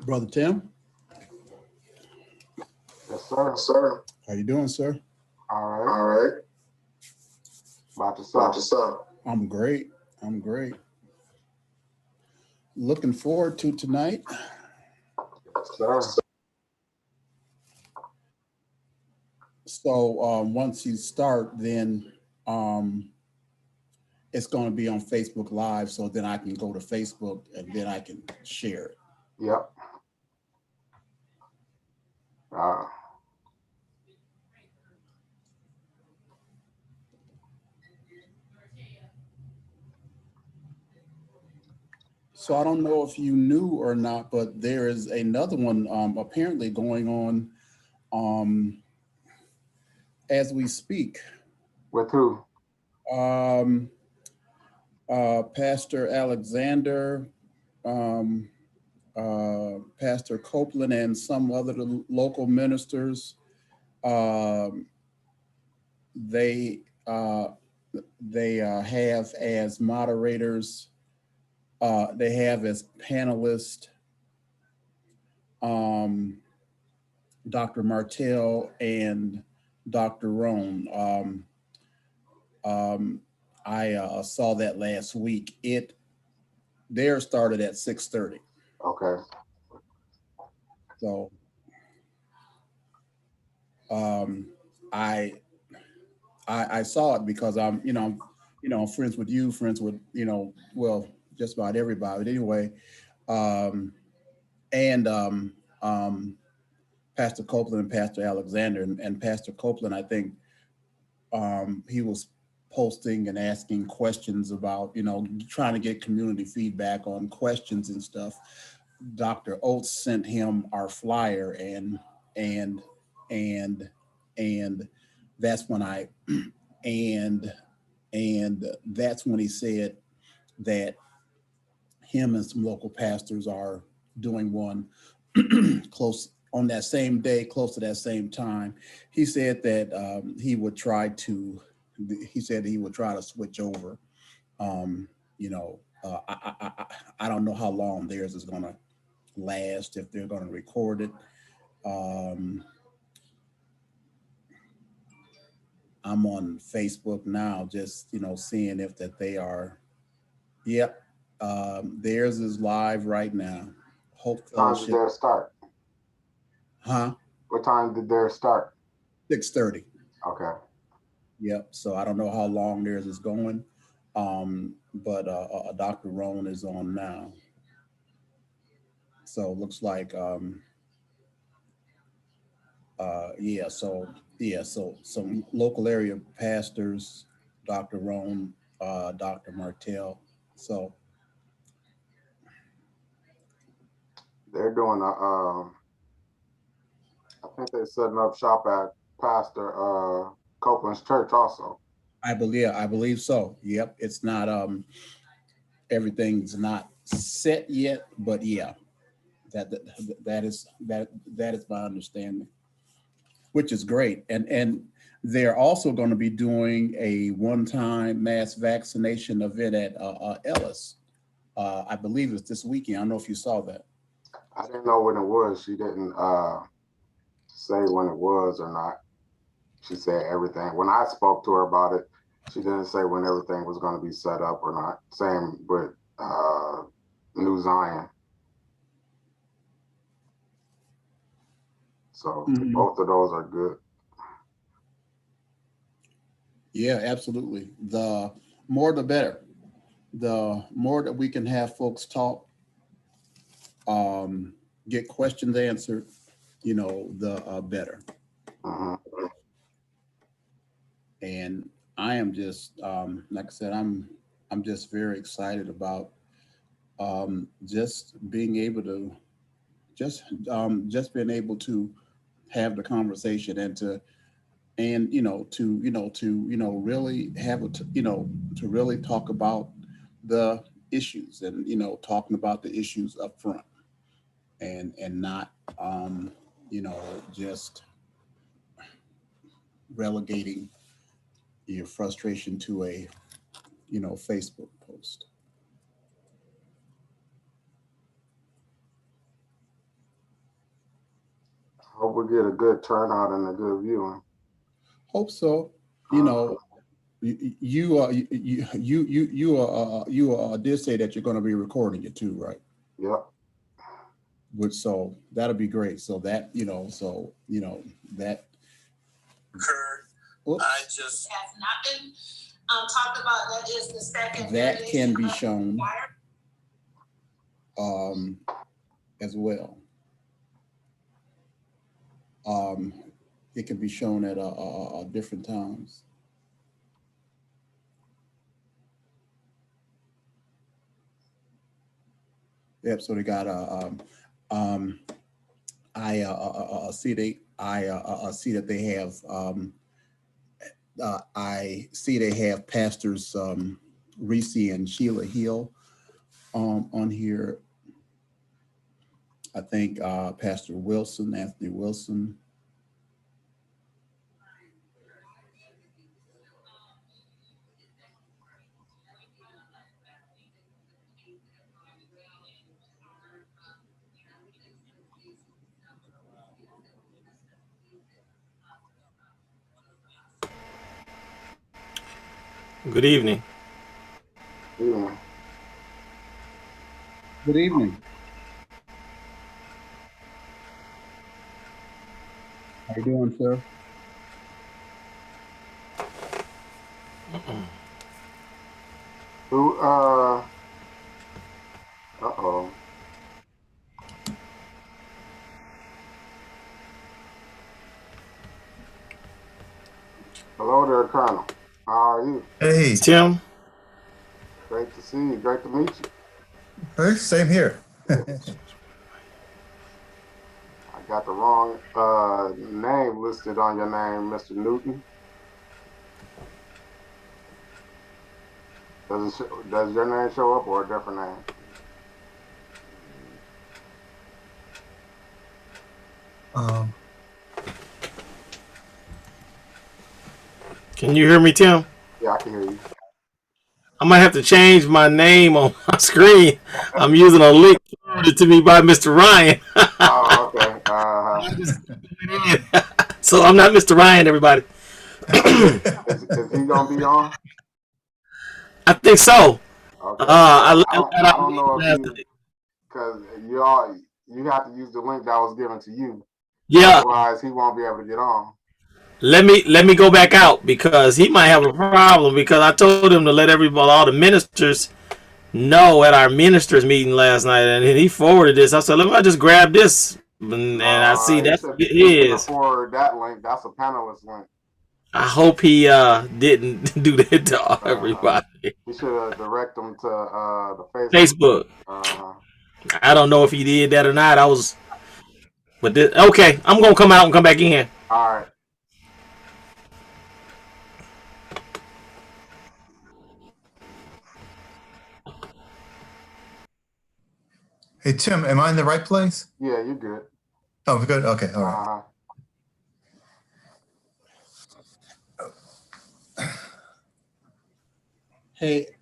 Brother Tim. Yes, sir. Yes, sir. How you doing, sir? All right. All right. About to About start. yourself? I'm great. I'm great. Looking forward to tonight. Sir. So once you start, then it's going to be on Facebook Live. So then I can go to Facebook and then I can share it. Yep. So I don't know if you knew or not, but there is another one apparently going on as we speak. With who? Pastor Alexander, Pastor Copeland, and some other local ministers. They have as moderators. They have as panelists Dr. Martell and Dr. Roan. I saw that last week. Theirs started at 6:30. Okay. So I saw it because I'm friends with you, friends with well, just about everybody. But anyway, and Pastor Copeland and Pastor Alexander and Pastor Copeland, I think he was posting and asking questions about trying to get community feedback on questions and stuff. Dr. Oates sent him our flyer and that's when I and that's when he said that him and some local pastors are doing one close on that same day, close to that same time. He said that he would try to switch over. I don't know how long theirs is going to last, if they're going to record it. I'm on Facebook now, just seeing if that they are. Yep, theirs is live right now. Hope What time did theirs start? Huh? What time did theirs start? 6:30. Okay. Yep. So I don't know how long theirs is going, but Dr. Roan is on now. So it looks like so some local area pastors, Dr. Roan, Dr. Martell. So They're doing I think they're setting up shop at Pastor Copeland's church also. I believe so. Yep. It's not everything's not set yet, but yeah, that is my understanding, which is great. And they're also going to be doing a one-time mass vaccination event at Ellis. I believe it's this weekend. I don't know if you saw that. I didn't know when it was. She didn't say when it was or not. She said everything. When I spoke to her about it, she didn't say when everything was going to be set up or not. Same with New Zion. So both of those are good. Yeah, absolutely. The more the better. The more that we can have folks talk, get questions answered, the better. And I am just, like I said, I'm just very excited about just being able to just being able to have the conversation and to really have to really talk about the issues and talking about the issues up front and not just relegating your frustration to a Facebook post. Hope we get a good turnout and a good viewing. Hope so. You know, you did say that you're going to be recording it too, right? Yep. Which, so that'll be great. So that, that. Oops. I just has not been talked about. That is the second. That can be shown as well. It can be shown at different times. Yep. So they got I see that they have I see they have pastors Reese and Sheila Hill on here. I think Pastor Wilson, Anthony Wilson. Good evening. Yeah. Good evening. How you doing, sir? Who? Uh-oh. Hello there, Colonel. How are you? Hey, Tim. Great to see you. Great to meet you. hey, same here. I got the wrong name listed on your name, Mr. Newton. Does your name show up or a different name? Can you hear me, Tim? Yeah, I can hear you. I might have to change my name on my screen. I'm using a link forwarded to me by Mr. Ryan. Oh, okay. So I'm not Mr. Ryan, everybody. Is he gonna be on? I think so. Okay. I don't know if because you have to use the link that was given to you. Yeah. Otherwise, he won't be able to get on. Let me go back out because he might have a problem because I told him to let all the ministers know at our ministers meeting last night, and he forwarded this. I said, let me just grab this, and I see that's his. Forward that link. That's a panelist link. I hope he didn't do that to everybody. He should have directed them to the Facebook. I don't know if he did that or not. But this, okay, I'm gonna come out and come back in. All right. Hey, Tim, am I in the right place? Yeah, you're good. Oh, we're good? Okay, all right.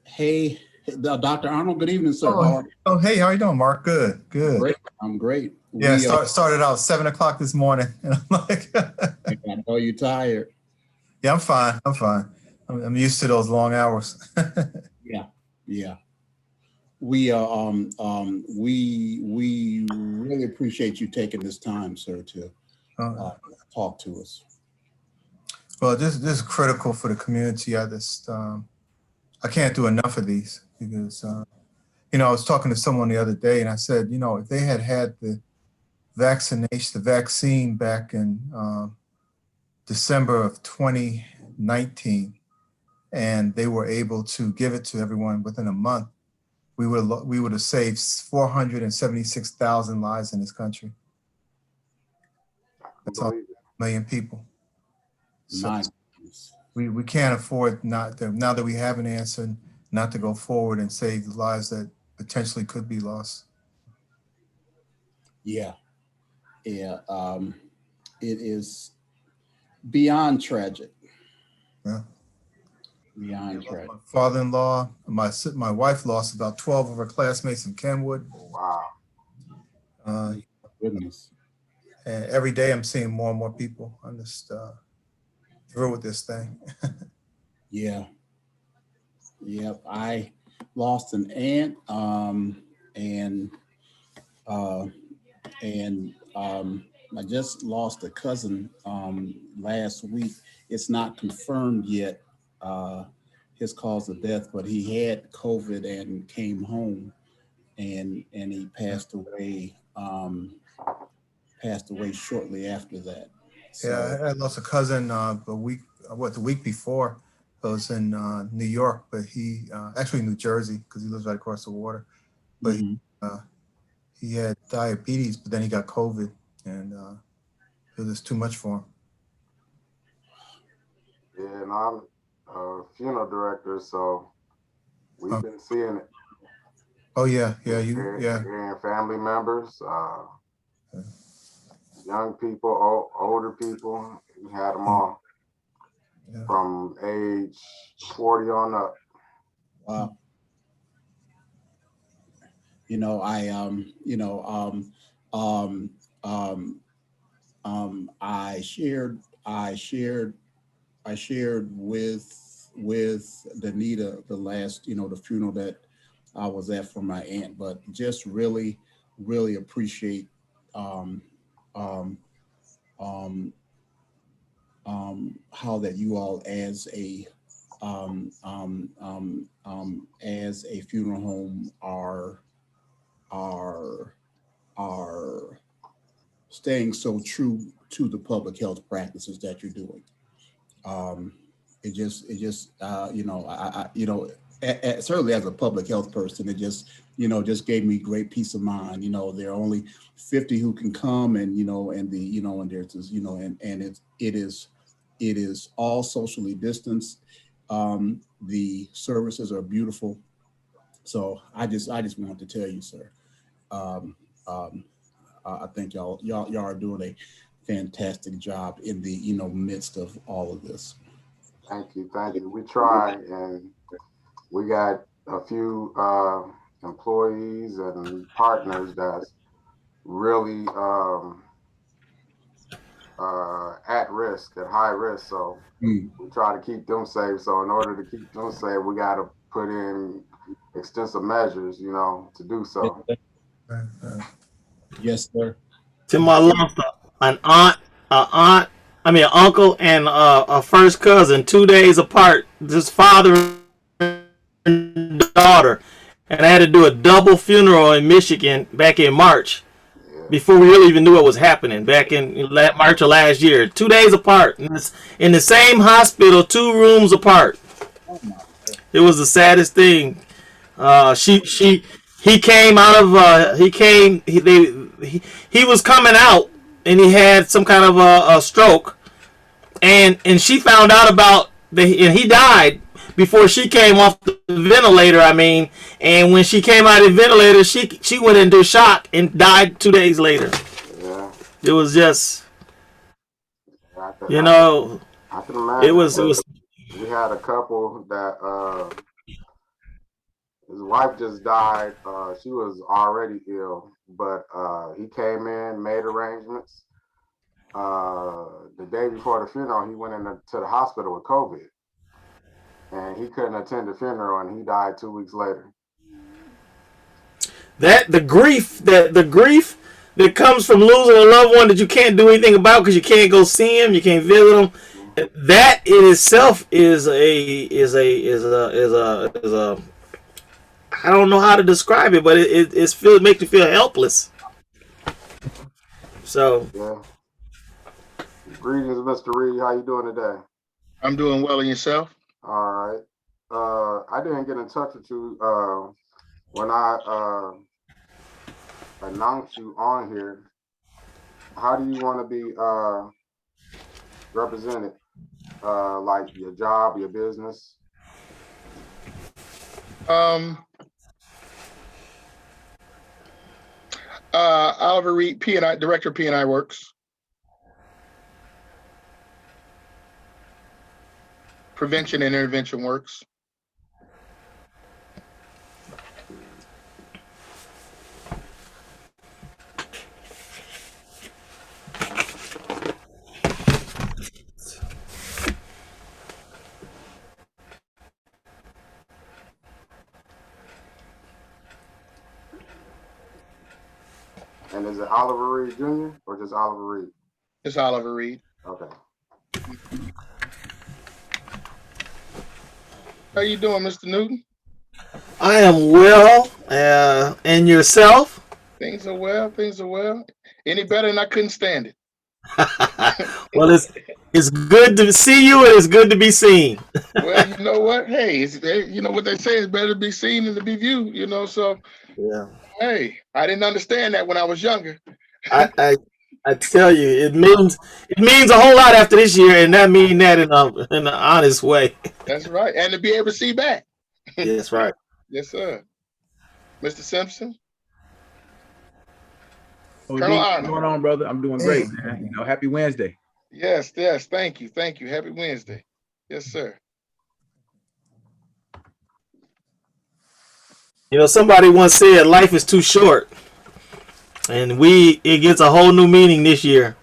Hey, Dr. Arnold, good evening, sir. Hey, how are you doing, Mark? Good. Great. I'm great. Yeah, started out 7 o'clock this morning, and I'm like, I know you're tired. Yeah, I'm fine. I'm used to those long hours. Yeah. We really appreciate you taking this time, sir, to talk to us. Well, this is critical for the community. I can't do enough of these because, I was talking to someone the other day and I said, if they had the vaccine back in December of 2019, and they were able to give it to everyone within a month, we would have saved 476,000 lives in this country. That's all, 1 million people. So we can't afford now that we have an answer, not to go forward and save the lives that potentially could be lost. Yeah. It is beyond tragic. Yeah. Beyond tragic. My father-in-law, my wife lost about 12 of her classmates in Kenwood. Wow. Goodness. And every day I'm seeing more and more people. I'm just through with this thing. Yeah. Yep. I lost an aunt, and uh, I just lost a cousin last week. It's not confirmed yet, his cause of death, but he had COVID and came home, and he passed away shortly after that. So, Yeah, I lost a cousin the week before. I was in New York, but he actually New Jersey because he lives right across the water. But mhm. he had diabetes, but then he got COVID, and it was just too much for him. Yeah, and I'm a funeral director, so we've been seeing it. Oh yeah, Hearing family members, young people, older people. We had them all yeah. from age 40 on up. Wow. You know, I shared with Danita the last, the funeral that I was at for my aunt, but just really appreciate um, um, um, how that you all as a funeral home are are staying so true to the public health practices that you're doing. Um, certainly as a public health person, it just gave me great peace of mind. There are only 50 who can come, and and there's this, and it is all socially distanced. The services are beautiful. So I just wanted to tell you, sir. Um, um, I think y'all are doing a fantastic job in the midst of all of this. Thank you, thank you. We try, and we got a few employees and partners that's really at risk, at high risk. So Mm. we try to keep them safe. So in order to keep them safe, we got to put in extensive measures, to do Yes, so. sir. Uh, Yes, sir. Tim, I lost an uncle, and a first cousin 2 days apart. Just father and daughter, and I had to do a double funeral in Michigan back in March Yeah, before we really even knew what was happening. Back in March of last year, 2 days apart, in the same hospital, 2 rooms apart. Oh my God. It was the saddest thing. He came out of he was coming out, and he had some kind of a stroke, and she found out about and he died before she came off the ventilator. I mean, and when she came out of the ventilator, she went into shock and died 2 days later. yeah. It was just, I could, you I could, know, I could it imagine. was. We had a couple that his wife just died. She was already ill, but he came in, made arrangements. The day before the funeral, he went into the hospital with COVID, and he couldn't attend the funeral, and he died 2 weeks later. That the grief that comes from losing a loved one that you can't do anything about because you can't go see him, you can't visit him. That in itself is a I don't know how to describe it, but it makes you feel helpless. So Yeah. Greetings, Mr. Reed. How you doing today? I'm doing well, and yourself? All right. I didn't get in touch with you when I announced you on here. How do you want to be represented? Like your job, your business? Oliver Reed, P&I director of P&I Works, Prevention and Intervention Works. And is it Oliver Reed Jr. or just Oliver Reed? It's Oliver Reed. Okay. How you doing, Mr. Newton? I am well. And yourself? Things are well. Things are well. Any better than I couldn't stand it. Well, it's good to see you, and it's good to be seen. Well, you know what? Hey, you know what they say, it's better to be seen than to be viewed, you know, so Yeah. hey, I didn't understand that when I was younger. I tell you, it means a whole lot after this year, and that mean that in an honest way. That's right. And to be able to see back. Yes, right. Yes, sir. Mr. Simpson, Oh, Colonel D, what's Arnold. going on, brother? I'm doing great, man. You know, happy Wednesday. Yes, yes. Thank you. Thank you. Happy Wednesday. Yes, sir. You know, somebody once said life is too short, and it gets a whole new meaning this year.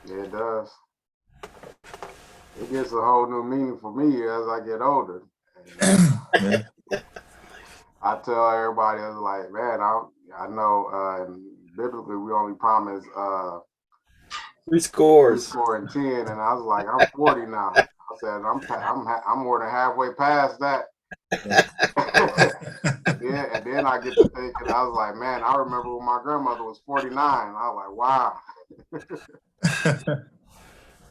Yeah, it does. It gets a whole new meaning for me as I get older. Yeah. I tell everybody, I was like, man, I know biblically we only promise 3 scores. 4 and 10, and I was like, I'm 40 now. I said, I'm more than halfway past that. And then I get to thinking, I was like, man, I remember when my grandmother was 49. I was like, wow.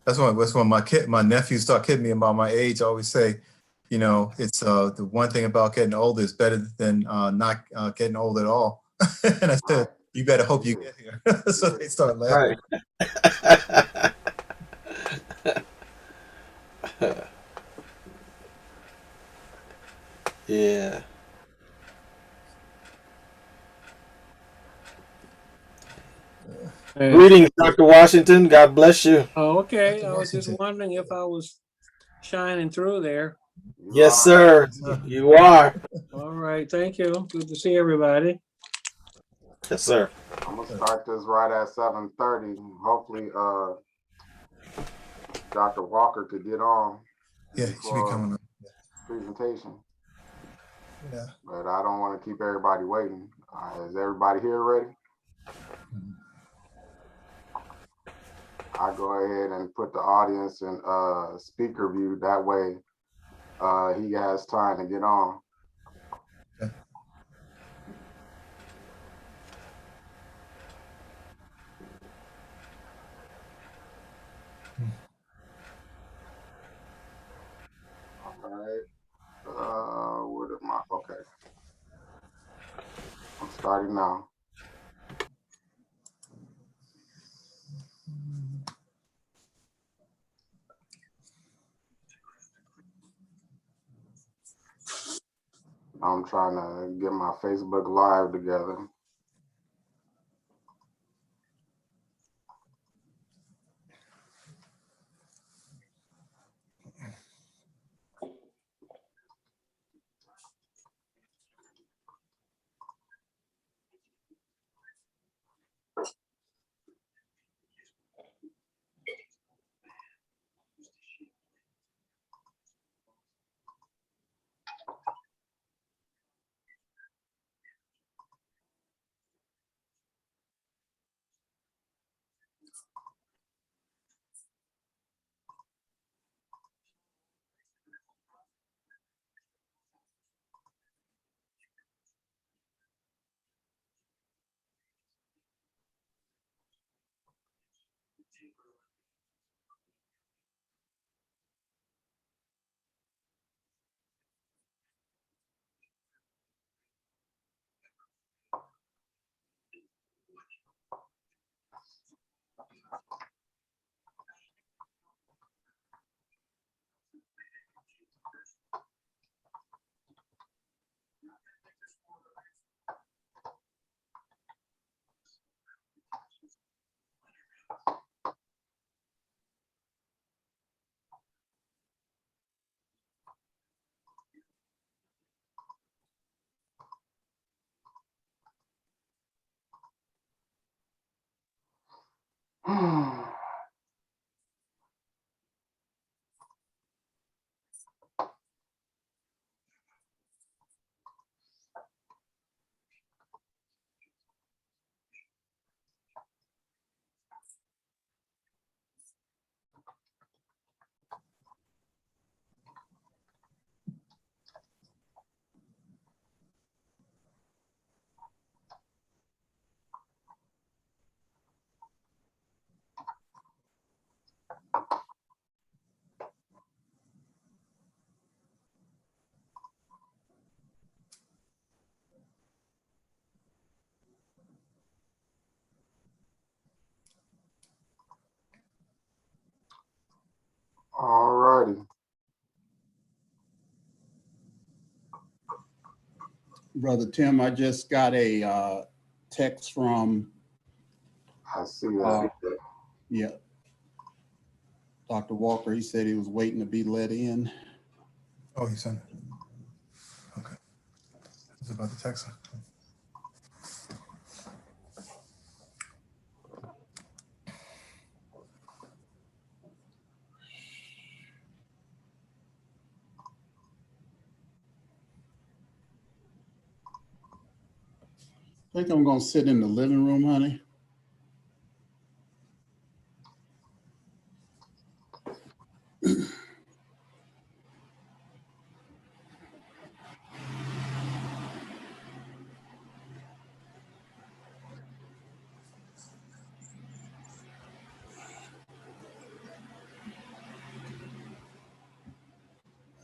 That's when my nephews start kidding me about my age. I always say, you know, it's the one thing about getting older is better than not getting old at all. And I said, you better hope you get here. So they start laughing. Right. Yeah. Greetings, Dr. Washington. God bless you. Oh, okay. Dr. I was just Washington. wondering if I was shining through there. Yes, sir. You are. All right. Thank you. Good to see everybody. Yes, sir. I'm gonna start this right at 7:30. Hopefully, Dr. Walker could get on. Yeah, he should be coming up. Presentation. Yeah. But I don't want to keep everybody waiting. Is everybody here ready? I go ahead and put the audience in speaker view. That way, he has time to get on. Okay. All right. What am I? Okay. I'm starting now. I'm trying to get my Facebook Live together. All righty. Brother Tim, I just got a text from, I see that. yeah, Dr. Walker. He said he was waiting to be let in. Oh, you sent it. Okay. It's about the text. I think I'm gonna sit in the living room, honey.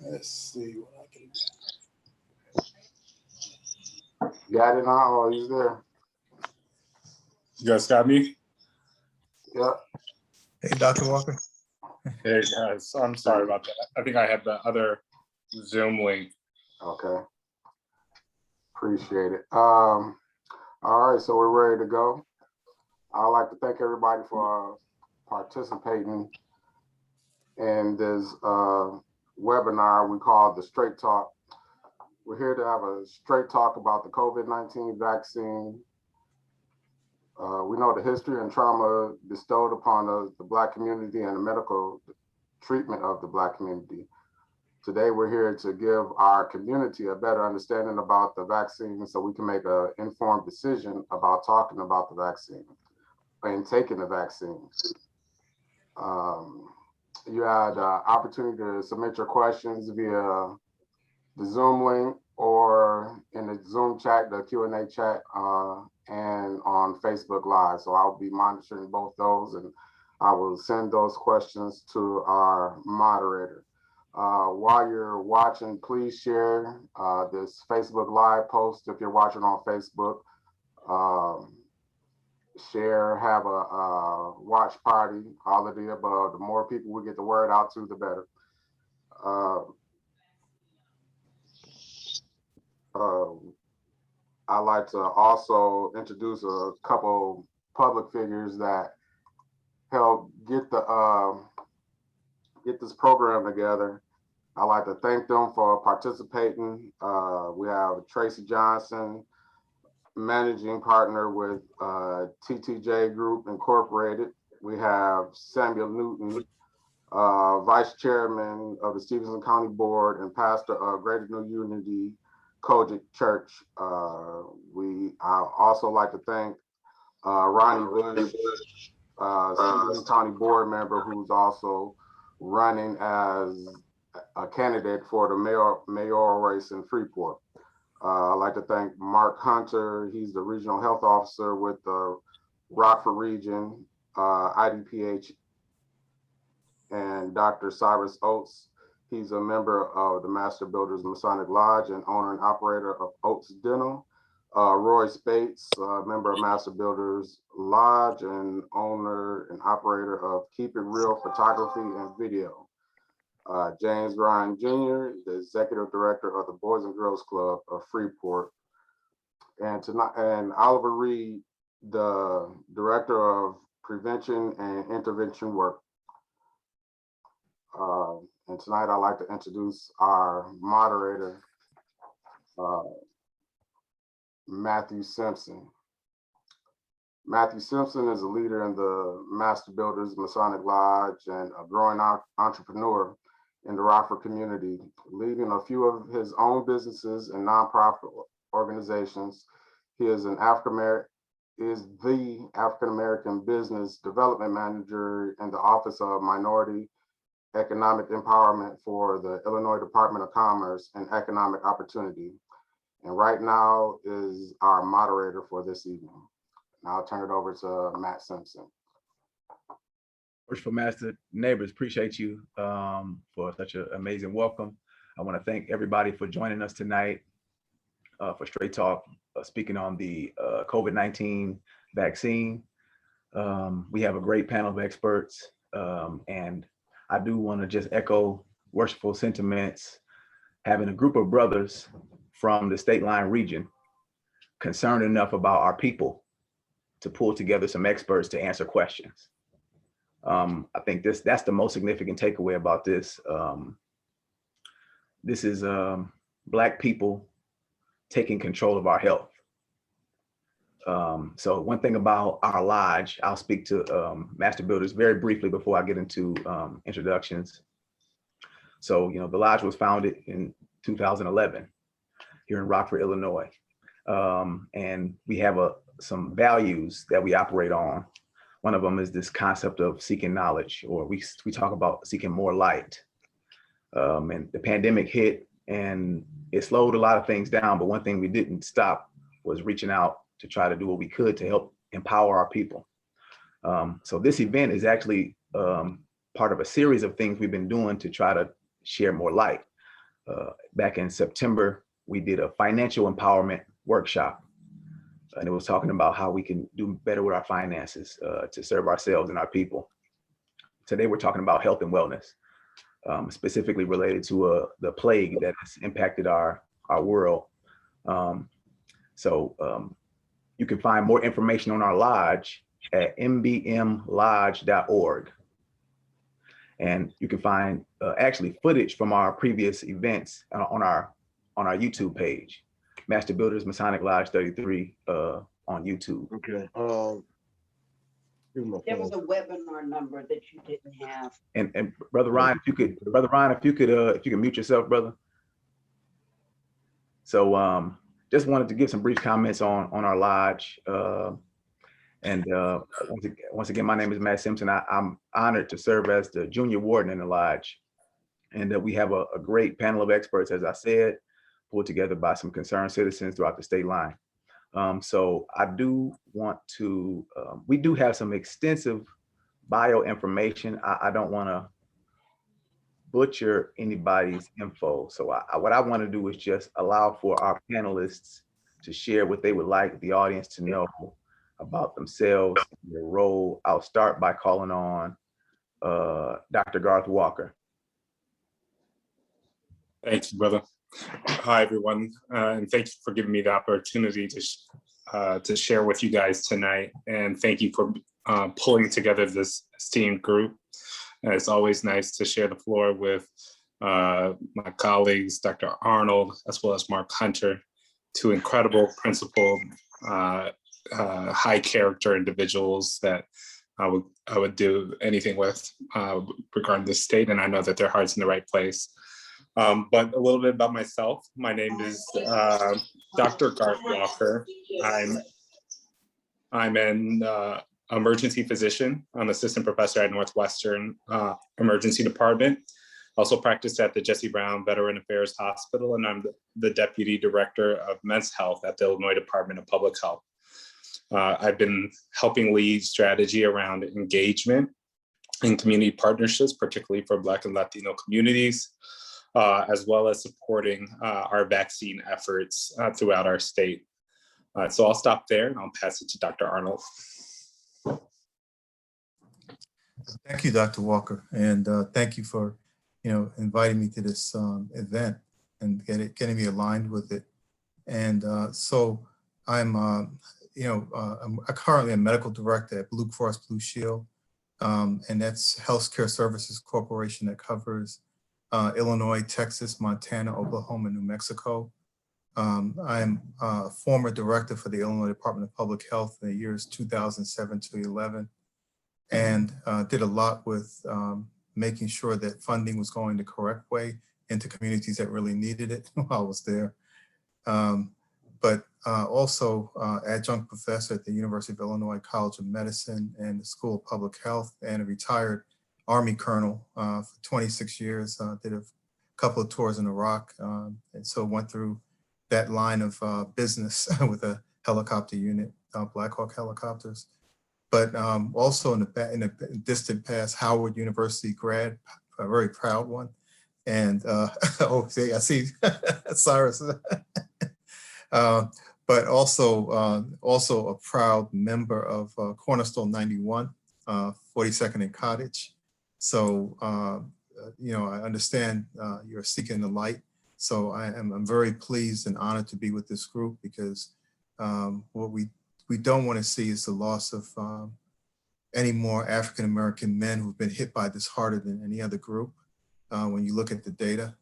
Let's see what I can do. Got it now? Oh, he's there. You guys got me? Yep. Hey, Dr. Walker. Hey guys, I'm sorry about that. I think I had the other Zoom link. Okay. Appreciate it. All right, so we're ready to go. I'd like to thank everybody for participating in this webinar we call the Straight Talk. We're here to have a straight talk about the COVID-19 vaccine. We know the history and trauma bestowed upon the Black community and the medical treatment of the Black community. Today, we're here to give our community a better understanding about the vaccine so we can make an informed decision about talking about the vaccine and taking the vaccine. You had opportunity to submit your questions via the Zoom link or in the Zoom chat, the Q&A chat, and on Facebook Live. So I'll be monitoring both those and I will send those questions to our moderator. While you're watching, please share this Facebook Live post if you're watching on Facebook. Share, have a watch party, all of the above. The more people we get the word out to, the better. I'd like to also introduce a couple public figures that help get this program together. I'd like to thank them for participating. We have Tracy Johnson, managing partner with TTJ Group Incorporated. We have Samuel Newton, Vice Chairman of the Stevenson County Board and pastor of Greater New Unity Kojic Church. I also like to thank Ronnie Bush, Stevenson County Board member, who's also running as a candidate for the mayoral race in Freeport. I'd like to thank Mark Hunter. He's the regional health officer with the Rockford region, IDPH, and Dr. Cyrus Oates. He's a member of the Master Builders Masonic Lodge and owner and operator of Oates Dental. Roy Spates, member of Master Builders Lodge and owner and operator of Keep It Real Photography and Video. James Ryan Jr., the executive director of the Boys and Girls Club of Freeport. And Oliver Reed, the director of prevention and intervention work. And tonight I'd like to introduce our moderator, Matthew Simpson. Matthew Simpson is a leader in the Master Builders Masonic Lodge and a growing entrepreneur in the Rockford community, leading a few of his own businesses and nonprofit organizations. He is the African-American Business Development Manager in the Office of Minority Economic Empowerment for the Illinois Department of Commerce and Economic Opportunity. And right now is our moderator for this evening. Now I'll turn it over to Matt Simpson. Worshipful Master, neighbors, appreciate you for such an amazing welcome. I want to thank everybody for joining us tonight for Straight Talk, speaking on the COVID-19 vaccine. We have a great panel of experts, and I do want to just echo worshipful sentiments, having a group of brothers from the state line region concerned enough about our people to pull together some experts to answer questions. I think that's the most significant takeaway about this. This is Black people taking control of our health. So one thing about our lodge, I'll speak to Master Builders very briefly before I get into introductions. So, the lodge was founded in 2011 here in Rockford, Illinois. And we have some values that we operate on. One of them is this concept of seeking knowledge, or we talk about seeking more light. And the pandemic hit and it slowed a lot of things down, but one thing we didn't stop was reaching out to try to do what we could to help empower our people. So this event is actually part of a series of things we've been doing to try to share more light. Back in September, we did a financial empowerment workshop, and it was talking about how we can do better with our finances to serve ourselves and our people. Today, we're talking about health and wellness, specifically related to the plague that has impacted our world. So you can find more information on our lodge at mbmlodge.org. And you can find actually footage from our previous events on our YouTube page, Master Builders Masonic Lodge 33 on YouTube. Okay. There was a webinar number that you didn't have. And Brother Ryan, if you could mute yourself, brother. So just wanted to give some brief comments on our lodge. Once again, my name is Matt Simpson. I'm honored to serve as the junior warden in the lodge. And we have a great panel of experts, as I said, pulled together by some concerned citizens throughout the state line. So I do want to, we do have some extensive bio information. I don't want to butcher anybody's info. So what I want to do is just allow for our panelists to share what they would like the audience to know about themselves and their role. I'll start by calling on Dr. Garth Walker. Thank you, brother. Hi, everyone, and thank you for giving me the opportunity to share with you guys tonight. And thank you for pulling together this esteemed group. And it's always nice to share the floor with my colleagues, Dr. Arnold, as well as Mark Hunter, two incredible principled, high character individuals that I would do anything with regarding this state. And I know that their heart's in the right place. But a little bit about myself. My name is Dr. Garth Walker. I'm an emergency physician. I'm assistant professor at Northwestern Emergency Department. Also practiced at the Jesse Brown Veteran Affairs Hospital, and I'm the deputy director of men's health at the Illinois Department of Public Health. I've been helping lead strategy around engagement and community partnerships, particularly for Black and Latino communities, as well as supporting our vaccine efforts throughout our state. So I'll stop there and I'll pass it to Dr. Arnold. Thank you, Dr. Walker, and thank you for inviting me to this event and getting me aligned with it. And so I'm currently a medical director at Blue Cross Blue Shield, and that's Healthcare Services Corporation that covers Illinois, Texas, Montana, Oklahoma, New Mexico. I'm a former director for the Illinois Department of Public Health in the years 2007 to 11, and did a lot with making sure that funding was going the correct way into communities that really needed it while I was there. But also adjunct professor at the University of Illinois College of Medicine and the School of Public Health, and a retired Army colonel for 26 years, did a couple of tours in Iraq, and so went through that line of business with a helicopter unit, Black Hawk helicopters. But also in the distant past, Howard University grad, a very proud one. And oh, see, I see Cyrus. But also a proud member of Cornerstone 91, 42nd and Cottage, So, you know, I understand you're seeking the light. So I'm very pleased and honored to be with this group, because what we don't want to see is the loss of any more African-American men who've been hit by this harder than any other group when you look at the data.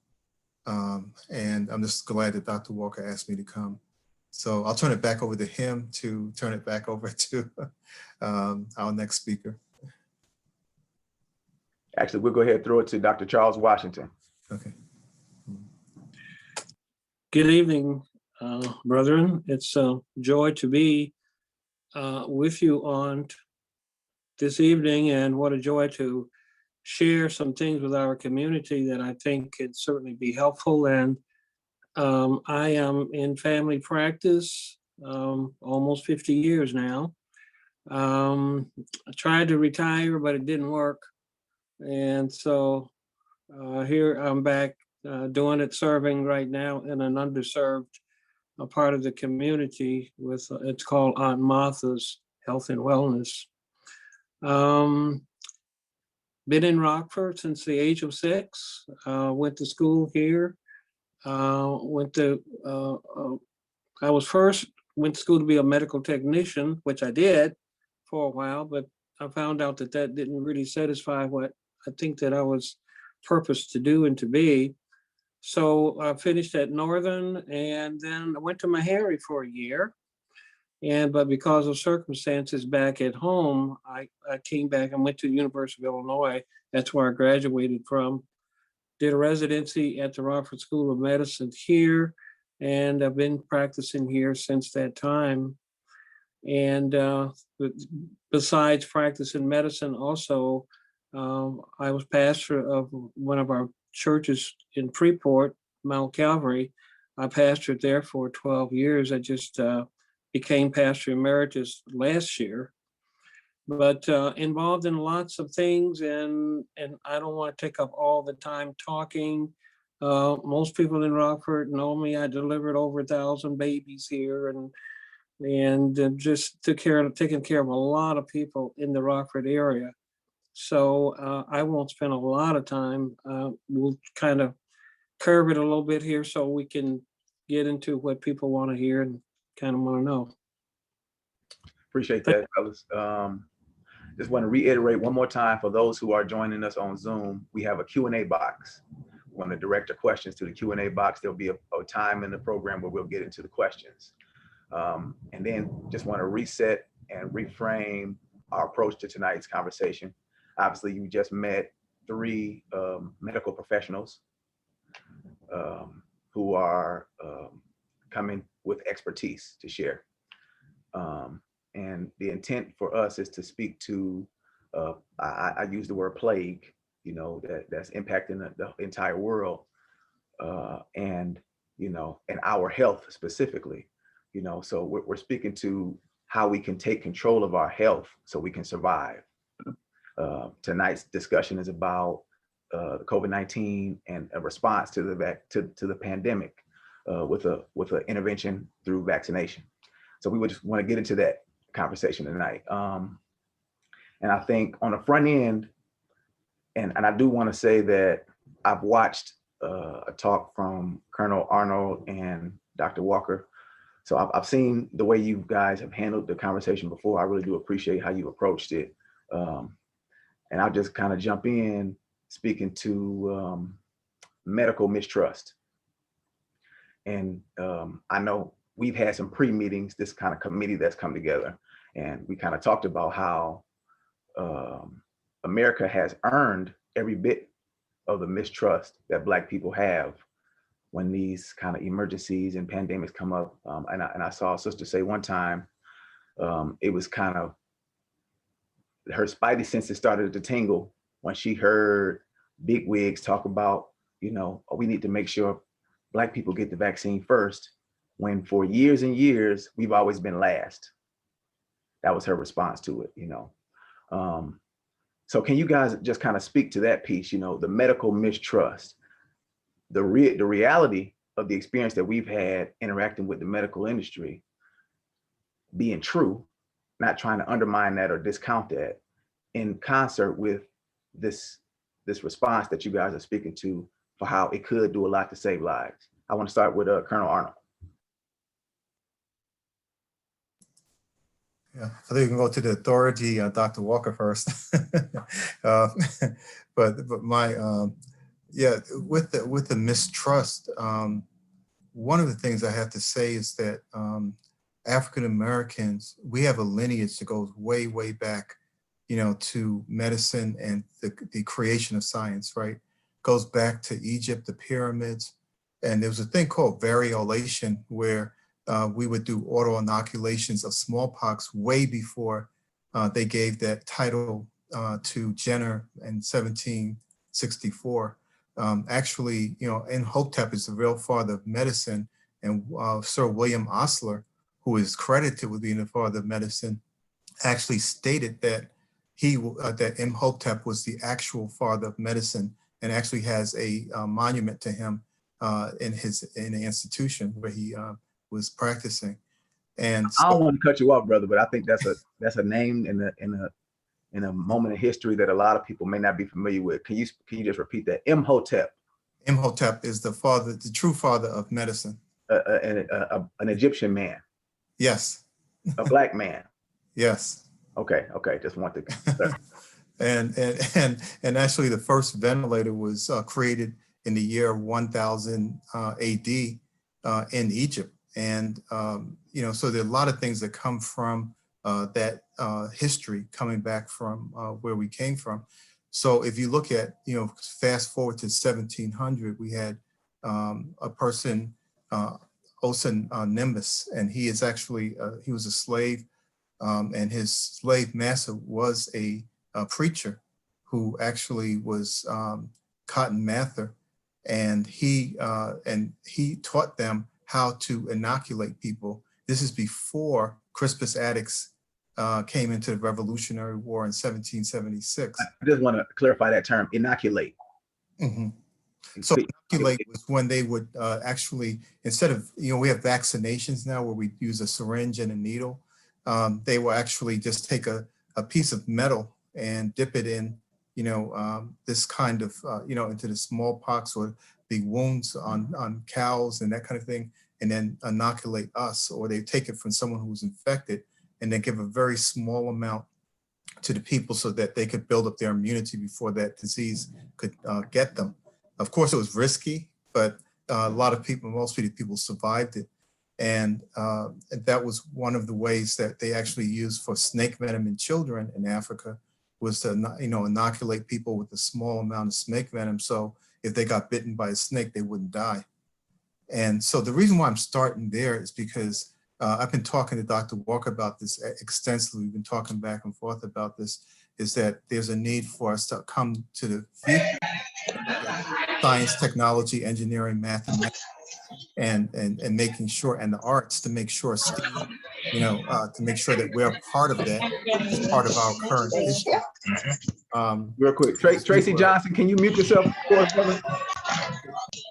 And I'm just glad that Dr. Walker asked me to come. So I'll turn it back over to him to turn it back over to our next speaker. Actually, we'll go ahead and throw it to Dr. Charles Washington. Okay. Good evening, brethren. It's a joy to be with you on this evening, and what a joy to share some things with our community that I think could certainly be helpful. And I am in family practice almost 50 years now. I tried to retire, but it didn't work. And so here I'm back doing it, serving right now in an underserved part of the community with, it's called Aunt Martha's Health and Wellness. Been in Rockford since the age of 6, went to school here. I went to school to be a medical technician, which I did for a while, but I found out that that didn't really satisfy what I think that I was purposed to do and to be. So I finished at Northern, and then I went to Meharry for a year. But because of circumstances back at home, I came back and went to the University of Illinois. That's where I graduated from. Did a residency at the Rockford School of Medicine here, and I've been practicing here since that time. And besides practicing medicine, also, I was pastor of one of our churches in Freeport, Mount Calvary. I pastored there for 12 years. I just became pastor emeritus last year, but involved in lots of things, and I don't want to take up all the time talking. Most people in Rockford know me. I delivered over 1,000 babies here, and just taking care of a lot of people in the Rockford area. So I won't spend a lot of time. We'll kind of curve it a little bit here so we can get into what people want to hear and kind of want to know. Appreciate that, fellas. Just want to reiterate one more time for those who are joining us on Zoom, we have a Q&A box. We want to direct your questions to the Q&A box. There'll be a time in the program where we'll get into the questions. And then just want to reset and reframe our approach to tonight's conversation. Obviously, you just met 3 medical professionals who are coming with expertise to share. And the intent for us is to speak to, I use the word plague, you know, that's impacting the entire world, and, you know, and our health specifically, you know, so we're speaking to how we can take control of our health so we can survive. Tonight's discussion is about the COVID-19 and a response to the pandemic with an intervention through vaccination. So we would just want to get into that conversation tonight. And I think on the front end, and I do want to say that I've watched a talk from Colonel Arnold and Dr. Walker. So I've seen the way you guys have handled the conversation before. I really do appreciate how you approached it. And I'll just kind of jump in speaking to medical mistrust. And I know we've had some pre-meetings, this kind of committee that's come together, and we kind of talked about how America has earned every bit of the mistrust that Black people have when these kind of emergencies and pandemics come up. And I saw a sister say one time, it was kind of, her spidey senses started to tingle when she heard big wigs talk about, you know, we need to make sure Black people get the vaccine first, when for years and years, we've always been last. That was her response to it, you know. So can you guys just kind of speak to that piece, you know, the medical mistrust, the reality of the experience that we've had interacting with the medical industry being true, not trying to undermine that or discount that, in concert with this this response that you guys are speaking to for how it could do a lot to save lives. I want to start with Colonel Arnold. Yeah, I think we can go to the authority, Dr. Walker first. uh, but my yeah, with the mistrust, one of the things I have to say is that African Americans, we have a lineage that goes way, way back, you know, to medicine and the creation of science, right? Goes back to Egypt, the pyramids, and there was a thing called variolation where we would do auto inoculations of smallpox way before they gave that title to Jenner in 1764. Actually, you know, Imhotep is the real father of medicine, and Sir William Osler, who is credited with being the father of medicine, actually stated that that Imhotep was the actual father of medicine, and actually has a monument to him in the institution where he was practicing. And I don't so, want to cut you off, brother, but I think that's a name in a moment of history that a lot of people may not be familiar with. Can you just repeat that? Imhotep. Imhotep is the father, the true father of medicine. An Egyptian man. Yes. A black man. Yes. Okay. Just want to. and actually, the first ventilator was created in the year 1000 AD in Egypt, and you know, so there are a lot of things that come from that history, coming back from where we came from. So if you look at, you know, fast forward to 1700, we had a person, Osen Nimbus, and he is actually he was a slave. And his slave master was a preacher who actually was Cotton Mather, and he taught them how to inoculate people. This is before Crispus Attucks came into the Revolutionary War in 1776. I just want to clarify that term, inoculate. Mm-hmm. So inoculate was when they would actually, instead of, you know, we have vaccinations now where we use a syringe and a needle. They will actually just take a piece of metal and dip it in, you know, this kind of, you know, into the smallpox or the wounds on cows and that kind of thing, and then inoculate us, or they take it from someone who was infected and then give a very small amount to the people so that they could build up their immunity before that disease could get them. Of course, it was risky, but a lot of people, most people survived it. And that was one of the ways that they actually used for snake venom in children in Africa, was to, you know, inoculate people with a small amount of snake venom. So if they got bitten by a snake, they wouldn't die. And so the reason why I'm starting there is because I've been talking to Dr. Walker about this extensively. We've been talking back and forth about this, is that there's a need for us to come to the future, science, technology, engineering, mathematics, and making sure, and the arts, to make sure, you know, to make sure that we're part of that, as part of our current history. Real quick, Tracy Johnson, can you mute yourself for us, brother?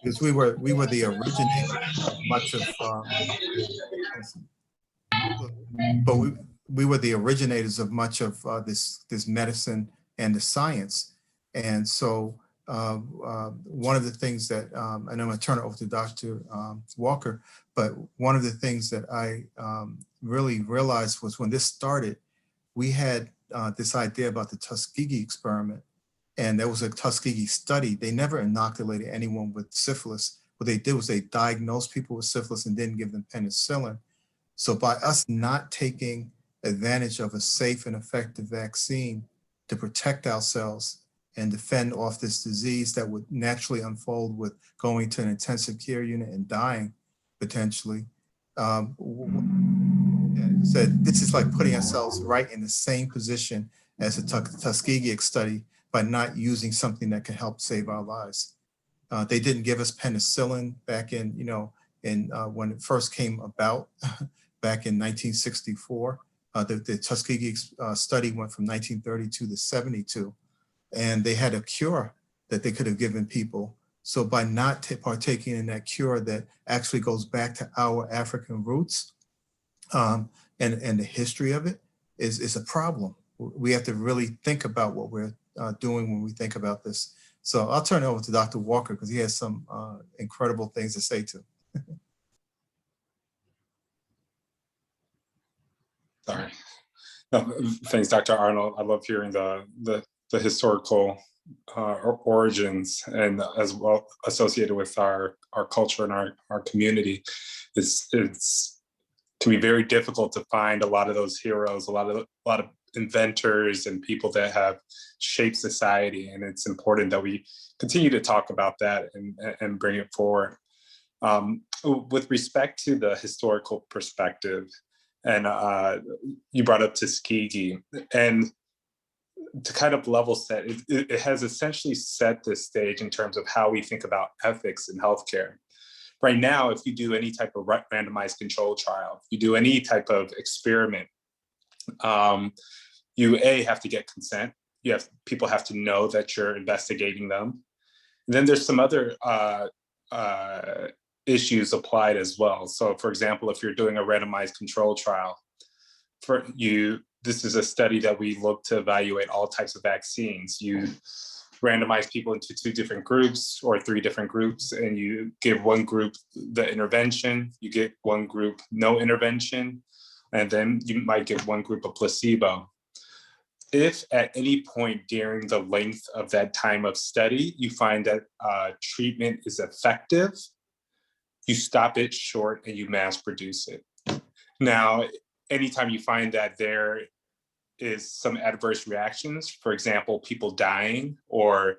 Because we were the originator of much of, but we were the originators of much of this medicine and the science. And so one of the things that, and I'm going to turn it over to Dr. Walker, but one of the things that I really realized was when this started, we had this idea about the Tuskegee experiment, and there was a Tuskegee study. They never inoculated anyone with syphilis. What they did was they diagnosed people with syphilis and didn't give them penicillin. So by us not taking advantage of a safe and effective vaccine to protect ourselves and defend off this disease that would naturally unfold with going to an intensive care unit and dying potentially, said this is like putting ourselves right in the same position as the Tuskegee study by not using something that can help save our lives. They didn't give us penicillin back in, you know, when it first came about back in 1964. The Tuskegee study went from 1932 to 72, and they had a cure that they could have given people. So by not partaking in that cure that actually goes back to our African roots and the history of it is a problem. We have to really think about what we're doing when we think about this. So I'll turn it over to Dr. Walker because he has some incredible things to say too. Sorry. No, thanks, Dr. Arnold. I love hearing the historical origins, and as well associated with our culture and our community. It's can be very difficult to find a lot of those heroes, a lot of inventors and people that have shaped society, and it's important that we continue to talk about that and bring it forward. With respect to the historical perspective, and you brought up Tuskegee, and to kind of level set, it has essentially set the stage in terms of how we think about ethics in healthcare. Right now, if you do any type of randomized control trial, if you do any type of experiment, you have to get consent. People have to know that you're investigating them. And then there's some other issues applied as well. So for example, if you're doing a randomized control trial, this is a study that we look to evaluate all types of vaccines. You randomize people into 2 different groups or 3 different groups, and you give one group the intervention, you get one group no intervention, and then you might give one group a placebo. If at any point during the length of that time of study, you find that treatment is effective, you stop it short and you mass produce it. Now, anytime you find that there is some adverse reactions, for example, people dying or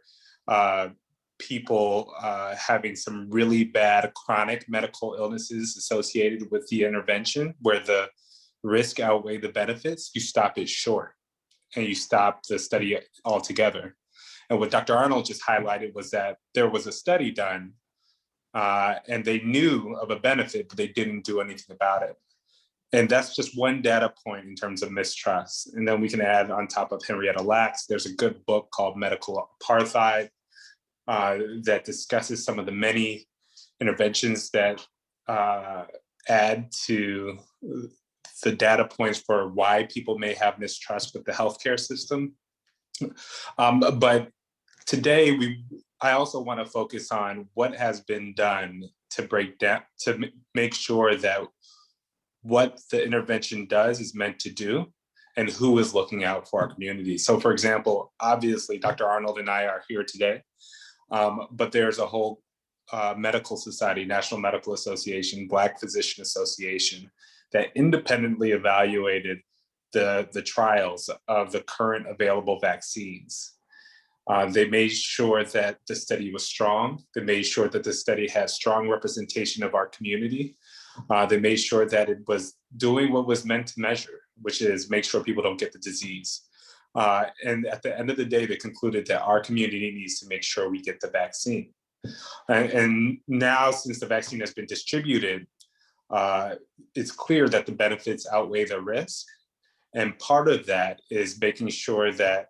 people having some really bad chronic medical illnesses associated with the intervention where the risk outweigh the benefits, you stop it short and you stop the study altogether. And what Dr. Arnold just highlighted was that there was a study done and they knew of a benefit, but they didn't do anything about it. And that's just one data point in terms of mistrust. And then we can add on top of Henrietta Lacks, there's a good book called Medical Apartheid that discusses some of the many interventions that add to the data points for why people may have mistrust with the healthcare system. But today, I also want to focus on what has been done to break down, to make sure that what the intervention does is meant to do and who is looking out for our community. So for example, obviously, Dr. Arnold and I are here today, but there's a whole medical society, National Medical Association, Black Physician Association, that independently evaluated the trials of the current available vaccines. They made sure that the study was strong. They made sure that the study had strong representation of our community. They made sure that it was doing what was meant to measure, which is make sure people don't get the disease. And at the end of the day, they concluded that our community needs to make sure we get the vaccine. And now, since the vaccine has been distributed, it's clear that the benefits outweigh the risk. And part of that is making sure that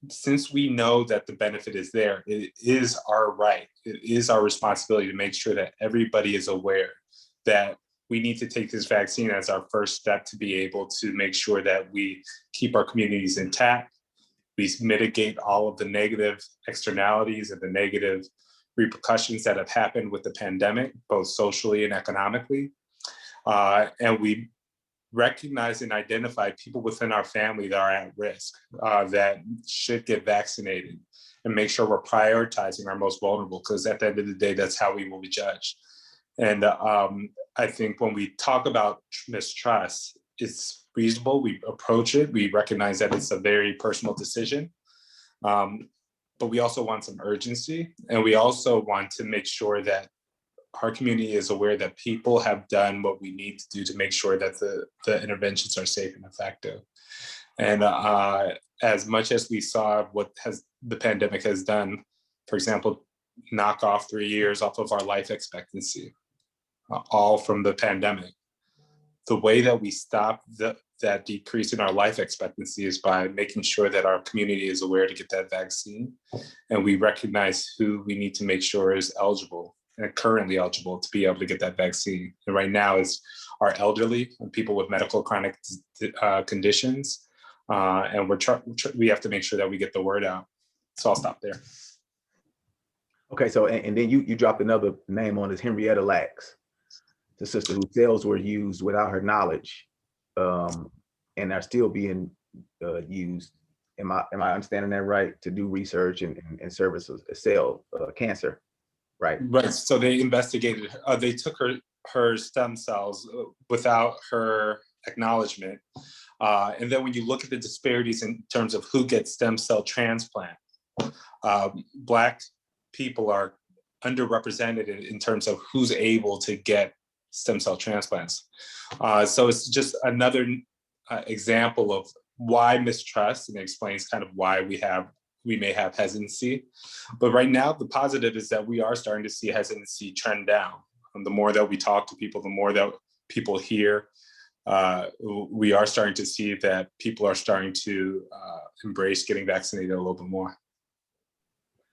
since we know that the benefit is there, it is our right, it is our responsibility to make sure that everybody is aware that we need to take this vaccine as our first step to be able to make sure that we keep our communities intact, we mitigate all of the negative externalities and the negative repercussions that have happened with the pandemic, both socially and economically. And we recognize and identify people within our family that are at risk, that should get vaccinated, and make sure we're prioritizing our most vulnerable, because at the end of the day, that's how we will be judged. And I think when we talk about mistrust, it's reasonable, we approach it, we recognize that it's a very personal decision, but we also want some urgency, and we also want to make sure that our community is aware that people have done what we need to do to make sure that the interventions are safe and effective. And as much as we saw what the pandemic has done, for example, knock off 3 years off of our life expectancy, all from the pandemic. The way that we stop that decrease in our life expectancy is by making sure that our community is aware to get that vaccine, and we recognize who we need to make sure is eligible and currently eligible to be able to get that vaccine. And right now is our elderly and people with medical chronic conditions. And we have to make sure that we get the word out. So I'll stop there. Okay, so and then you dropped another name on this, Henrietta Lacks, the sister whose cells were used without her knowledge, and are still being used. Am I understanding that right? To do research and service of cell cancer, right? Right. So they investigated. They took her stem cells without her acknowledgement, and then when you look at the disparities in terms of who gets stem cell transplant, Black people are underrepresented in terms of who's able to get stem cell transplants. So it's just another example of why mistrust, and it explains kind of why we may have hesitancy. But right now, the positive is that we are starting to see hesitancy trend down. And the more that we talk to people, the more that people hear, we are starting to see that people are starting to embrace getting vaccinated a little bit more.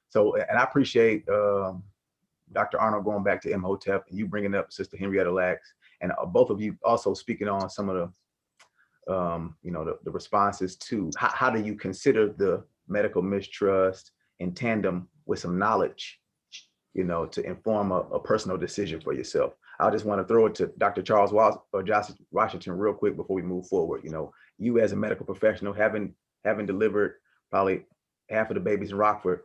So, and I appreciate Dr. Arnold going back to Imhotep and you bringing up Sister Henrietta Lacks, and both of you also speaking on some of the responses to how do you consider the medical mistrust in tandem with some knowledge, to inform a personal decision for yourself. I just want to throw it to Dr. Charles Washington real quick before we move forward. You as a medical professional, having delivered probably half of the babies in Rockford,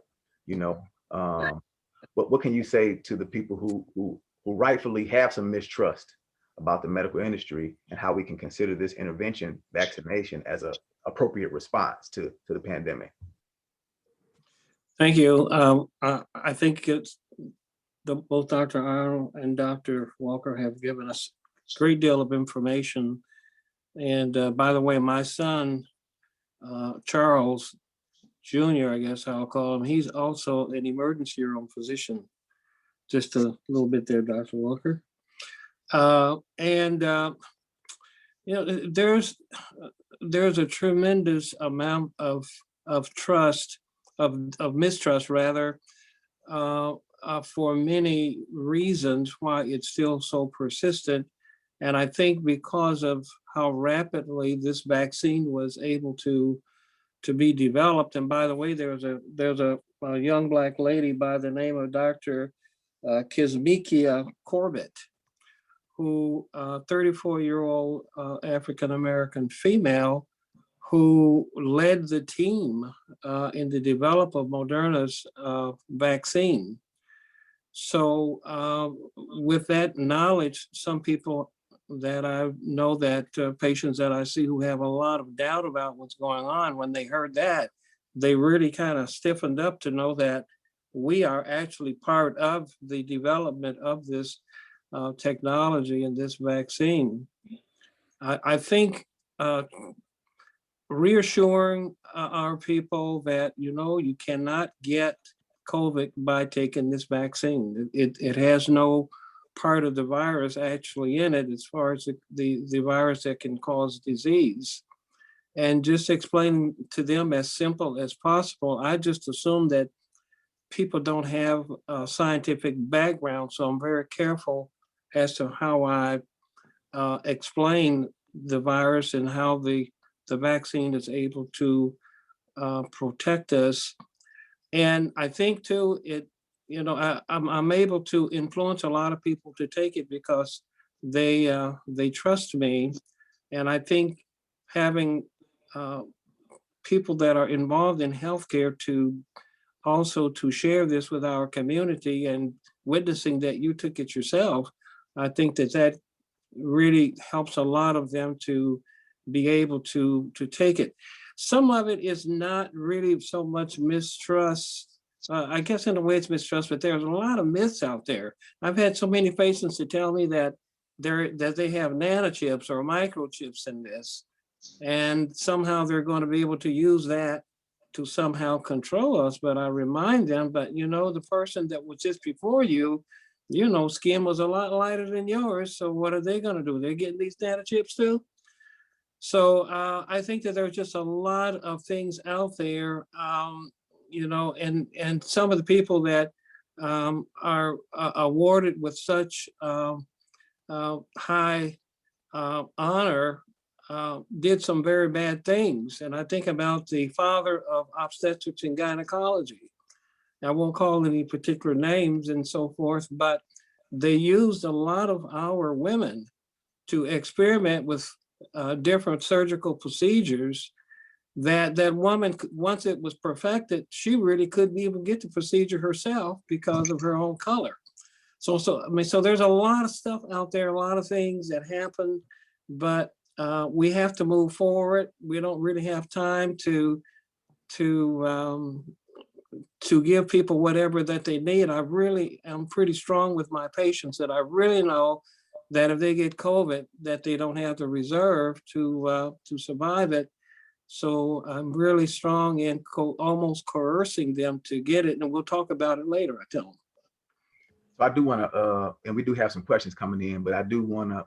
what can you say to the people who rightfully have some mistrust about the medical industry and how we can consider this intervention, vaccination, as an appropriate response to the pandemic? Thank you. I think both Dr. Arnold and Dr. Walker have given us a great deal of information. And by the way, my son, Charles Jr., I guess I'll call him, he's also an emergency room physician. Just a little bit there, Dr. Walker. There's a tremendous amount of trust, of mistrust rather, for many reasons why it's still so persistent. And I think because of how rapidly this vaccine was able to be developed. And by the way, there's a young Black lady by the name of Dr. Kismikia Corbett, who 34-year-old African-American female who led the team in the development of Moderna's vaccine. So with that knowledge, some people that I know, that patients that I see who have a lot of doubt about what's going on, when they heard that, they really kind of stiffened up to know that we are actually part of the development of this technology and this vaccine. I think reassuring our people that, you cannot get COVID by taking this vaccine. It has no part of the virus actually in it as far as the virus that can cause disease. And just explaining to them as simple as possible. I just assume that people don't have a scientific background, so I'm very careful as to how I explain the virus and how the vaccine is able to protect us. And I think too, I'm able to influence a lot of people to take it because they trust me. And I think having people that are involved in healthcare to share this with our community and witnessing that you took it yourself, I think that really helps a lot of them to be able to take it. Some of it is not really so much mistrust. I guess in a way it's mistrust, but there's a lot of myths out there. I've had so many patients to tell me that they have nanochips or microchips in this, and somehow they're going to be able to use that to somehow control us. But I remind them, but the person that was just before you, skin was a lot lighter than yours. So what are they going to do? They're getting these nanochips too. So I think that there's just a lot of things out there, and some of the people that are awarded with such high honor did some very bad things. And I think about the father of obstetrics and gynecology. I won't call any particular names and so forth, but they used a lot of our women to experiment with different surgical procedures that woman, once it was perfected, she really couldn't even get the procedure herself because of her own color. So I mean, so there's a lot of stuff out there, a lot of things that happen, but we have to move forward. We don't really have time to give people whatever that they need. I really am pretty strong with my patients that I really know that if they get COVID, that they don't have the reserve to survive it. So I'm really strong in almost coercing them to get it. And we'll talk about it later, I tell them. So I do want to, and we do have some questions coming in, but I do want to,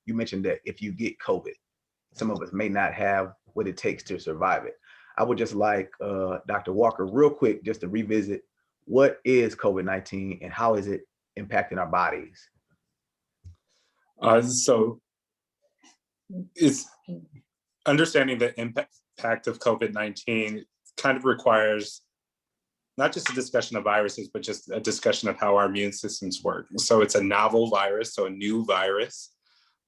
you mentioned that if you get COVID, some of us may not have what it takes to survive it. I would just like Dr. Walker, real quick, just to revisit, what is COVID-19 and how is it impacting our bodies? So it's understanding the impact of COVID-19 kind of requires not just a discussion of viruses, but just a discussion of how our immune systems work. So it's a novel virus, so a new virus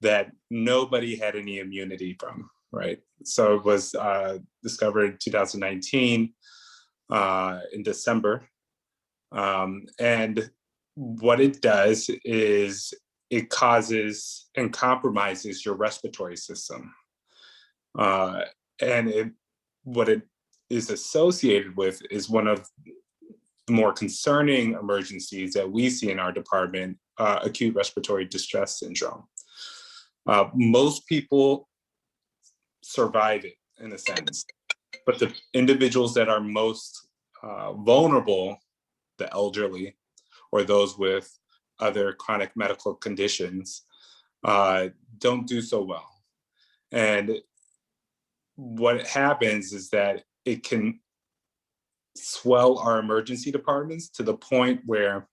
that nobody had any immunity from, right? So it was discovered in 2019 in December. And what it does is it causes and compromises your respiratory system. And what it is associated with is one of the more concerning emergencies that we see in our department, acute respiratory distress syndrome. Most people survive it in a sense, but the individuals that are most vulnerable, the elderly or those with other chronic medical conditions, don't do so well. And what happens is that it can swell our emergency departments to the point where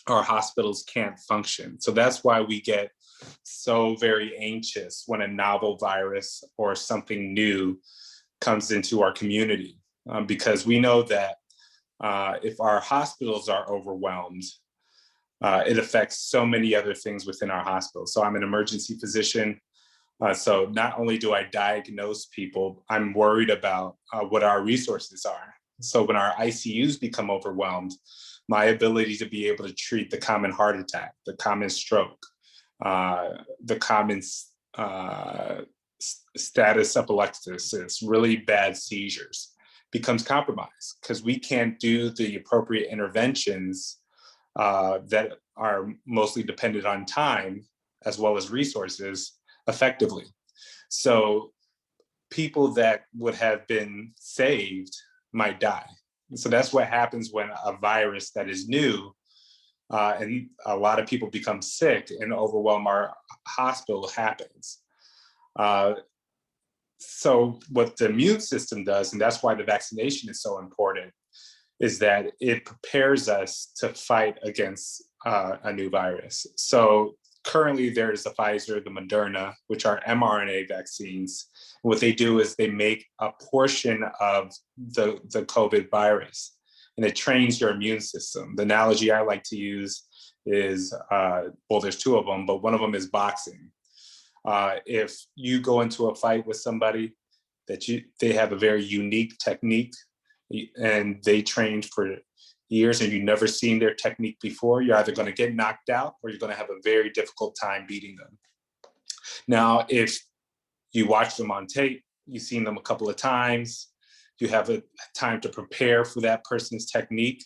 our hospitals can't function. So that's why we get so very anxious when a novel virus or something new comes into our community, because we know that if our hospitals are overwhelmed, it affects so many other things within our hospital. So I'm an emergency physician. So not only do I diagnose people, I'm worried about what our resources are. So when our ICUs become overwhelmed, my ability to be able to treat the common heart attack, the common stroke, the common status epilepticus, really bad seizures, becomes compromised because we can't do the appropriate interventions that are mostly dependent on time as well as resources effectively. So people that would have been saved might die. So that's what happens when a virus that is new and a lot of people become sick and overwhelm our hospital happens. So what the immune system does, and that's why the vaccination is so important, is that it prepares us to fight against a new virus. So currently there's the Pfizer, the Moderna, which are mRNA vaccines. What they do is they make a portion of the COVID virus and it trains your immune system. The analogy I like to use is, well, there's two of them, but one of them is boxing. If you go into a fight with somebody that they have a very unique technique and they trained for years and you've never seen their technique before, you're either going to get knocked out or you're going to have a very difficult time beating them. Now, if you watch them on tape, you've seen them a couple of times, you have a time to prepare for that person's technique,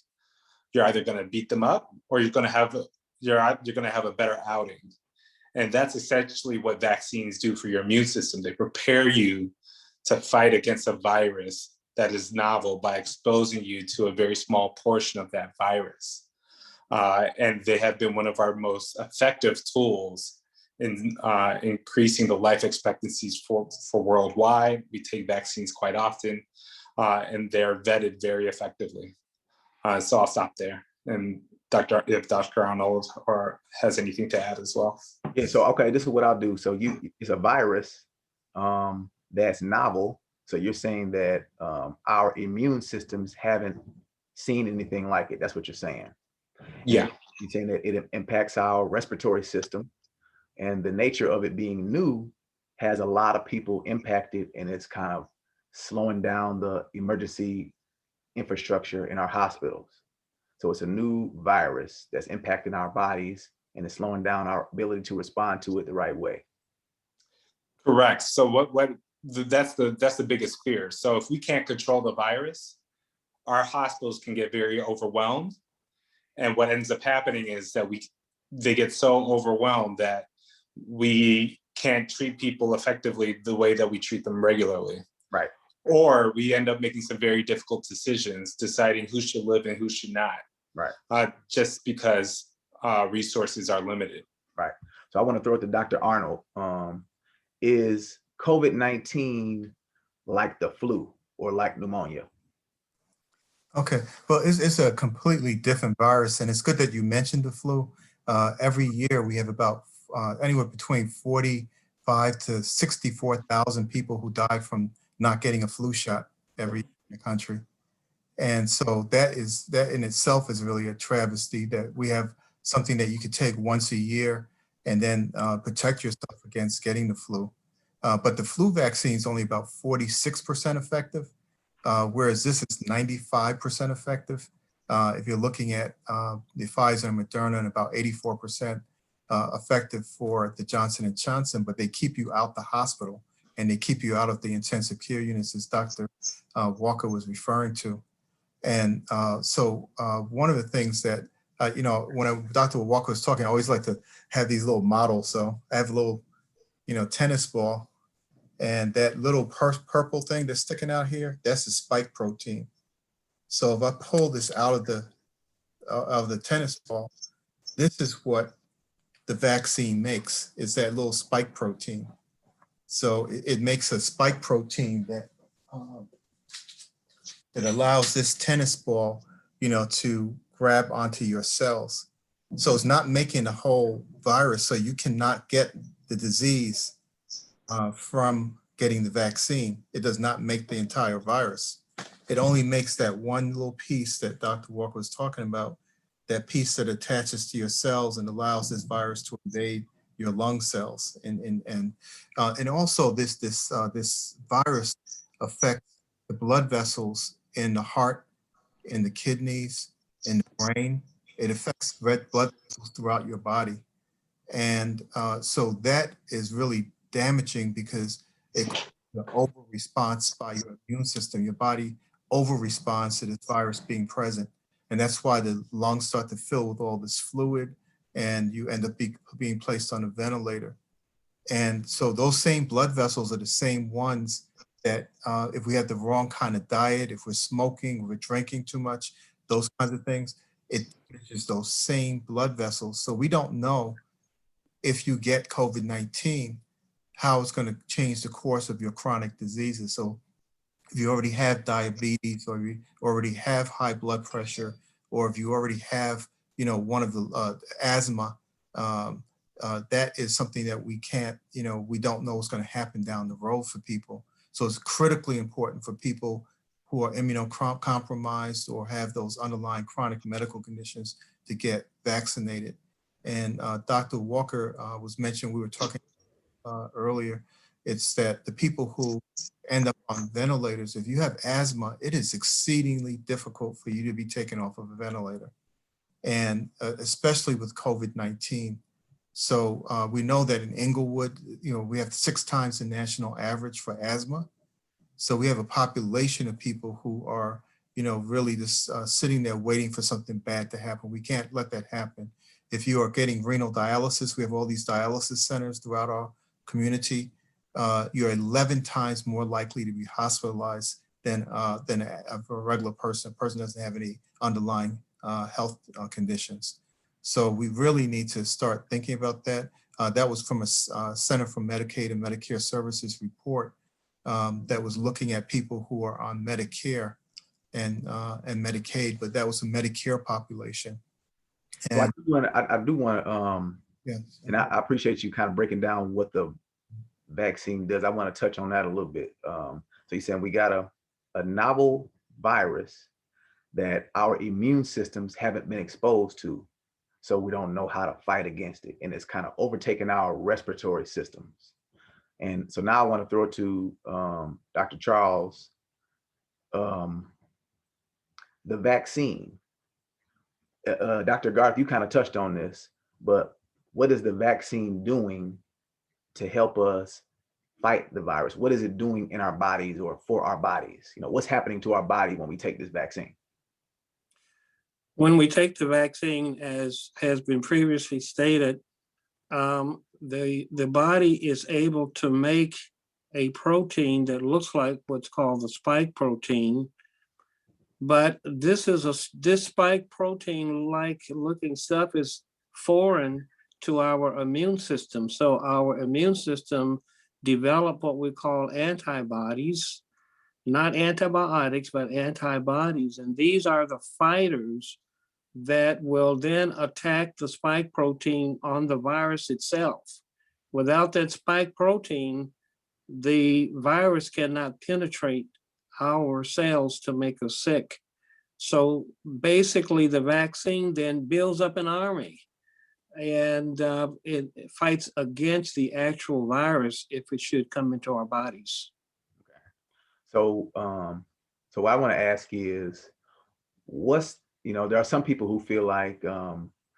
you're either going to beat them up or you're going to have a better outing. And that's essentially what vaccines do for your immune system. They prepare you to fight against a virus that is novel by exposing you to a very small portion of that virus. And they have been one of our most effective tools in increasing the life expectancies for worldwide. We take vaccines quite often, and they're vetted very effectively. So I'll stop there. And if Dr. Arnold has anything to add as well. Yeah, so, okay, this is what I'll do. So it's a virus that's novel. So you're saying that our immune systems haven't seen anything like it. That's what you're saying. Yeah. You're saying that it impacts our respiratory system, and the nature of it being new has a lot of people impacted, and it's kind of slowing down the emergency infrastructure in our hospitals. So it's a new virus that's impacting our bodies, and it's slowing down our ability to respond to it the right way. Correct. So that's the biggest fear. So if we can't control the virus, our hospitals can get very overwhelmed. And what ends up happening is that they get so overwhelmed that we can't treat people effectively the way that we treat them regularly. Right. Or we end up making some very difficult decisions, deciding who should live and who should not. Right. Just because resources are limited. Right. So I want to throw it to Dr. Arnold. Is COVID-19 like the flu or like pneumonia? Okay, well, it's a completely different virus, and it's good that you mentioned the flu. Every year we have about anywhere between 45 to 64,000 people who die from not getting a flu shot every year in the country. And so that in itself is really a travesty that we have something that you could take once a year and then protect yourself against getting the flu. But the flu vaccine is only about 46% effective, whereas this is 95% effective. If you're looking at the Pfizer and Moderna, and about 84% effective for the Johnson & Johnson, but they keep you out the hospital and they keep you out of the intensive care units, as Dr. Walker was referring to. And so one of the things that, when Dr. Walker was talking, I always like to have these little models. So I have a little, tennis ball, and that little purple thing that's sticking out here, that's the spike protein. So if I pull this out of the tennis ball, this is what the vaccine makes, is that little spike protein. So it makes a spike protein that allows this tennis ball, to grab onto your cells. So it's not making the whole virus, so you cannot get the disease from getting the vaccine. It does not make the entire virus. It only makes that one little piece that Dr. Walker was talking about, that piece that attaches to your cells and allows this virus to invade your lung cells. And also this virus affects the blood vessels in the heart, in the kidneys, in the brain. It affects red blood vessels throughout your body. And so that is really damaging because it the over response by your immune system. Your body over responds to this virus being present. And that's why the lungs start to fill with all this fluid and you end up being placed on a ventilator. And so those same blood vessels are the same ones that if we have the wrong kind of diet, if we're smoking, if we're drinking too much, those kinds of things, it damages those same blood vessels. So we don't know if you get COVID-19, how it's going to change the course of your chronic diseases. So if you already have diabetes, or you already have high blood pressure, or if you already have, one of the asthma, that is something that we can't, we don't know what's going to happen down the road for people. So it's critically important for people who are immunocompromised or have those underlying chronic medical conditions to get vaccinated. And Dr. Walker was mentioned, we were talking earlier, it's that the people who end up on ventilators, if you have asthma, it is exceedingly difficult for you to be taken off of a ventilator, and especially with COVID-19. So we know that in Inglewood, we have 6 times the national average for asthma. So we have a population of people who are, really just sitting there waiting for something bad to happen. We can't let that happen. If you are getting renal dialysis, we have all these dialysis centers throughout our community. You're 11 times more likely to be hospitalized than a regular person. A person doesn't have any underlying health conditions. So we really need to start thinking about that. That was from a Center for Medicaid and Medicare Services report that was looking at people who are on Medicare and Medicaid, but that was a Medicare population. And so I do want yeah. And I appreciate you kind of breaking down what the vaccine does. I want to touch on that a little bit. So you're saying we got a novel virus that our immune systems haven't been exposed to. So we don't know how to fight against it. And it's kind of overtaken our respiratory systems. And so now I want to throw it to Dr. Charles. The vaccine. Dr. Garth, you kind of touched on this, but what is the vaccine doing to help us fight the virus? What is it doing in our bodies or for our bodies? You know, what's happening to our body when we take this vaccine? When we take the vaccine, as has been previously stated, the body is able to make a protein that looks like what's called the spike protein. But this spike protein-like looking stuff is foreign to our immune system. So our immune system develop what we call antibodies, not antibiotics, but antibodies. And these are the fighters that will then attack the spike protein on the virus itself. Without that spike protein, the virus cannot penetrate our cells to make us sick. So basically the vaccine then builds up an army, and it fights against the actual virus if it should come into our bodies. Okay. So, so what I want to ask is, there are some people who feel like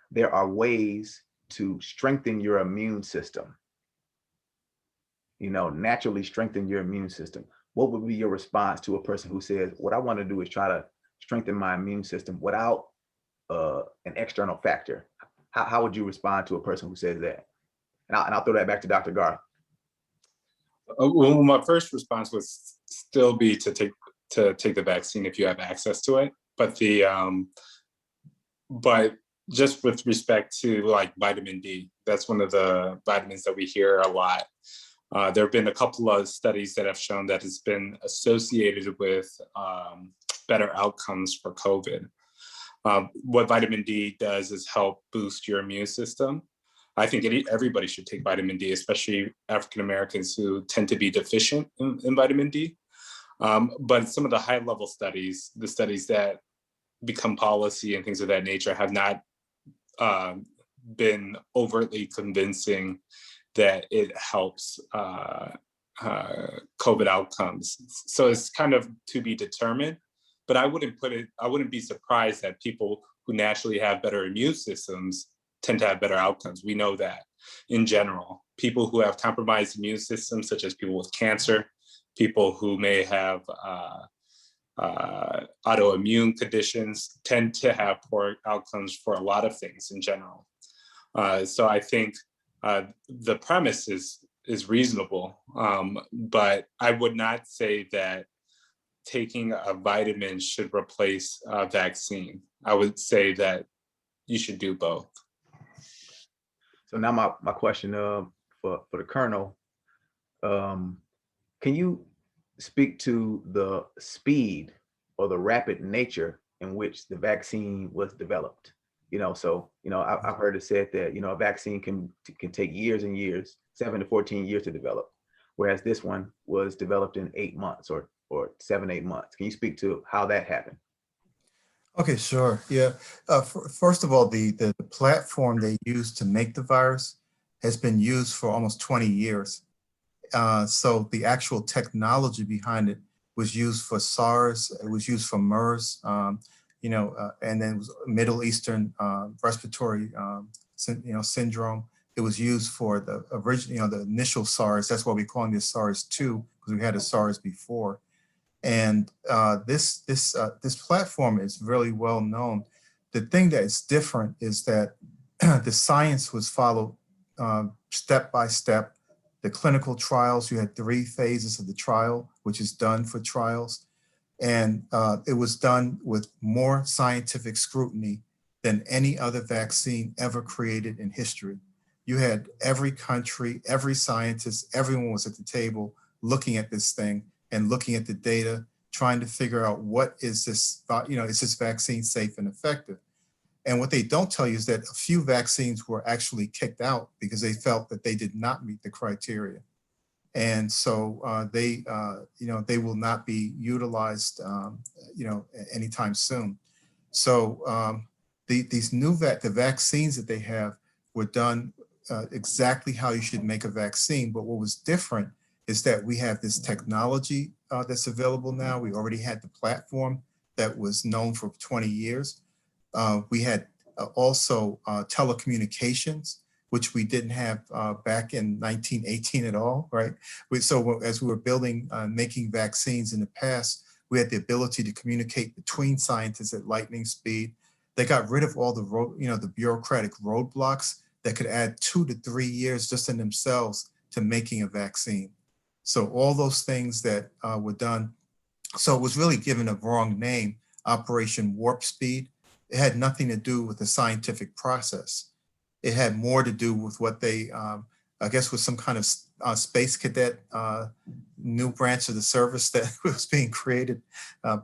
there are ways to strengthen your immune system, naturally strengthen your immune system. What would be your response to a person who says, what I want to do is try to strengthen my immune system without an external factor? How would you respond to a person who says that? And I'll throw that back to Dr. Garth. Well, my first response would still be to take the vaccine if you have access to it. But but just with respect to like vitamin D, that's one of the vitamins that we hear a lot. There have been a couple of studies that have shown that it's been associated with better outcomes for COVID. What vitamin D does is help boost your immune system. I think everybody should take vitamin D, especially African Americans who tend to be deficient in vitamin D. But some of the high level studies, the studies that become policy and things of that nature, have not been overtly convincing that it helps COVID outcomes. So it's kind of to be determined, but I wouldn't be surprised that people who naturally have better immune systems tend to have better outcomes. We know that in general. People who have compromised immune systems, such as people with cancer, people who may have autoimmune conditions, tend to have poor outcomes for a lot of things in general. So I think the premise is reasonable, but I would not say that taking a vitamin should replace a vaccine. I would say that you should do both. So now my question for the Colonel, can you speak to the speed or the rapid nature in which the vaccine was developed? I've heard it said that, a vaccine can take years and years, 7 to 14 years to develop, whereas this one was developed in 8 months or 7-8 months. Can you speak to how that happened? Okay, sure. Yeah. First of all, the platform they used to make the virus has been used for almost 20 years. So the actual technology behind it was used for SARS, it was used for MERS, and then it was Middle Eastern respiratory, syndrome. It was used for the original, the initial SARS. That's why we call it SARS-2, because we had a SARS before. And this platform is really well known. The thing that is different is that the science was followed step by step. The clinical trials, you had 3 phases of the trial, which is done for trials. And it was done with more scientific scrutiny than any other vaccine ever created in history. You had every country, every scientist, everyone was at the table looking at this thing and looking at the data, trying to figure out what is this, is this vaccine safe and effective? And what they don't tell you is that a few vaccines were actually kicked out because they felt that they did not meet the criteria. And so they will not be utilized, anytime soon. So these the vaccines that they have were done exactly how you should make a vaccine. But what was different is that we have this technology that's available now. We already had the platform that was known for 20 years. We had also telecommunications, which we didn't have back in 1918 at all, right? So as we were building, making vaccines in the past, we had the ability to communicate between scientists at lightning speed. They got rid of all the the bureaucratic roadblocks that could add 2 to 3 years just in themselves to making a vaccine. So all those things that were done, so it was really given a wrong name, Operation Warp Speed. It had nothing to do with the scientific process. It had more to do with what they, I guess, with some kind of space cadet new branch of the service that was being created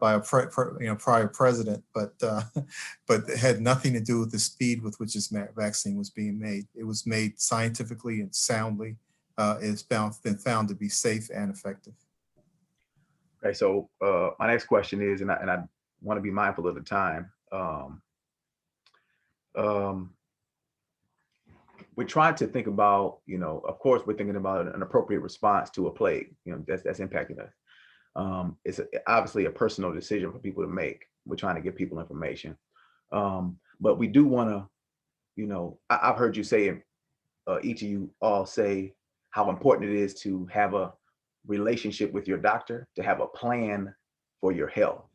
by a prior president, but it had nothing to do with the speed with which this vaccine was being made. It was made scientifically and soundly. It's been found to be safe and effective. Okay, so my next question is, and I want to be mindful of the time. We're trying to think about, of course, we're thinking about an appropriate response to a plague, that's impacting us. It's obviously a personal decision for people to make. We're trying to give people information. But we do want to, I've heard you say, each of you all say how important it is to have a relationship with your doctor, to have a plan for your health.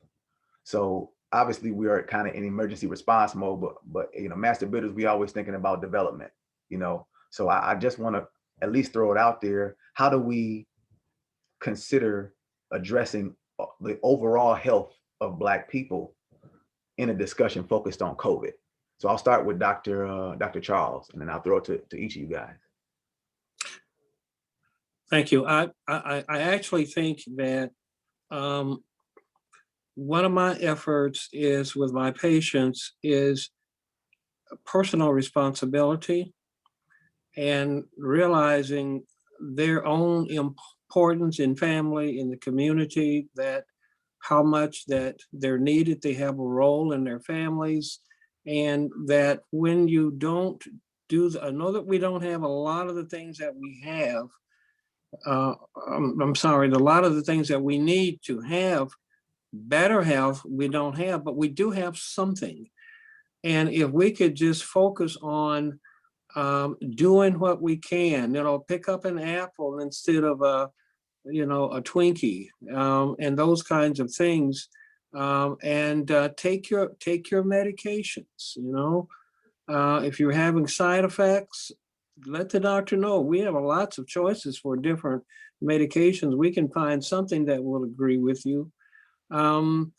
So obviously we are kind of in emergency response mode, but Master Builders, we always thinking about development, So I just want to at least throw it out there. How do we consider addressing the overall health of Black people in a discussion focused on COVID? So I'll start with Dr. Charles, and then I'll throw it to each of you guys. Thank you. I actually think that one of my efforts is with my patients is personal responsibility and realizing their own importance in family, in the community, that how much that they're needed, they have a role in their families, and that when you don't I know that we don't have a lot of the things that we have. I'm sorry, a lot of the things that we need to have better health, we don't have, but we do have something. And if we could just focus on doing what we can, pick up an apple instead of a Twinkie, and those kinds of things, and take your medications. If you're having side effects, let the doctor know. We have lots of choices for different medications. We can find something that will agree with you. And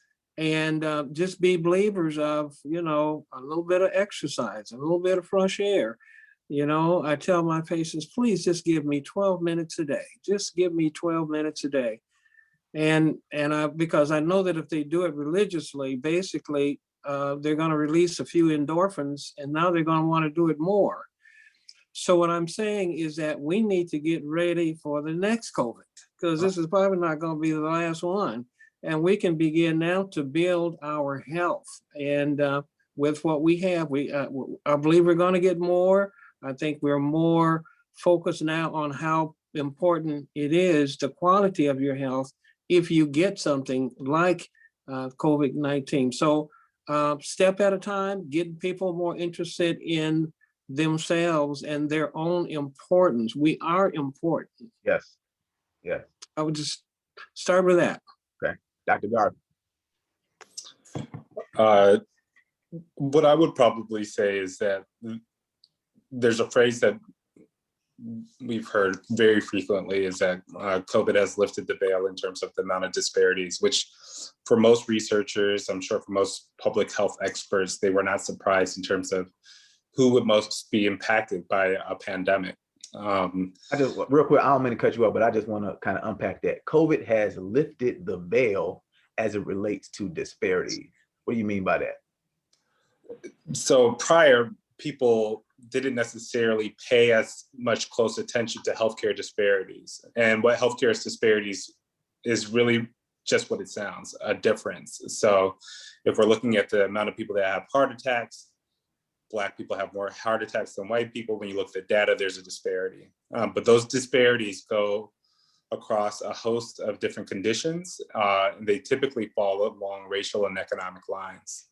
just be believers of, a little bit of exercise, a little bit of fresh air. I tell my patients, please just give me 12 minutes a day. Just give me 12 minutes a day. And because I know that if they do it religiously, basically, they're going to release a few endorphins, and now they're going to want to do it more. So what I'm saying is that we need to get ready for the next COVID, because this is probably not going to be the last one. And we can begin now to build our health. And with what we have, I believe we're going to get more. I think we're more focused now on how important it is, the quality of your health, if you get something like COVID-19. So step at a time, getting people more interested in themselves and their own importance. We are important. Yes. Yes. I would just start with that. Okay. Dr. Garvey. What I would probably say is that there's a phrase that we've heard very frequently, is that COVID has lifted the veil in terms of the amount of disparities, which for most researchers, I'm sure for most public health experts, they were not surprised in terms of who would most be impacted by a pandemic. I just, real quick, I don't mean to cut you off, but I just want to kind of unpack that. COVID has lifted the veil as it relates to disparity. What do you mean by that? So prior, people didn't necessarily pay as much close attention to healthcare disparities. And what healthcare disparities is really just what it sounds, a difference. So if we're looking at the amount of people that have heart attacks, Black people have more heart attacks than white people. When you look at the data, there's a disparity. But those disparities go across a host of different conditions. They typically fall along racial and economic lines.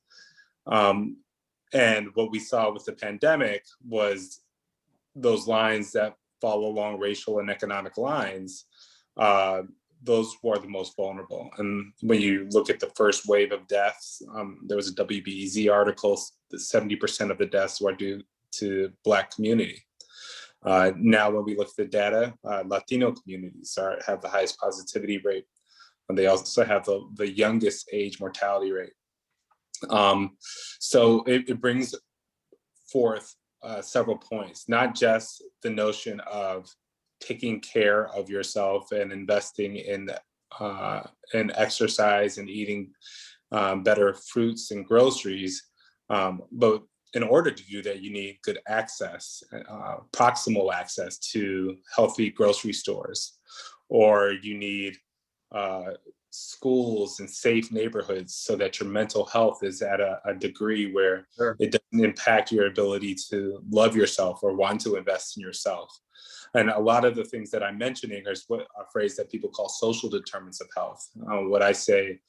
And what we saw with the pandemic was those lines that follow along racial and economic lines, those were the most vulnerable. And when you look at the first wave of deaths, there was a WBEZ article that 70% of the deaths were due to Black community. Now, when we look at the data, Latino communities have the highest positivity rate, and they also have the youngest age mortality rate. So it brings forth several points, not just the notion of taking care of yourself and investing in exercise and eating better fruits and groceries, but in order to do that, you need good access, proximal access to healthy grocery stores, or you need schools and safe neighborhoods so that your mental health is at a degree where it doesn't impact your ability to love yourself or want to invest in yourself. And a lot of the things that I'm mentioning is a phrase that people call social determinants of health. What I say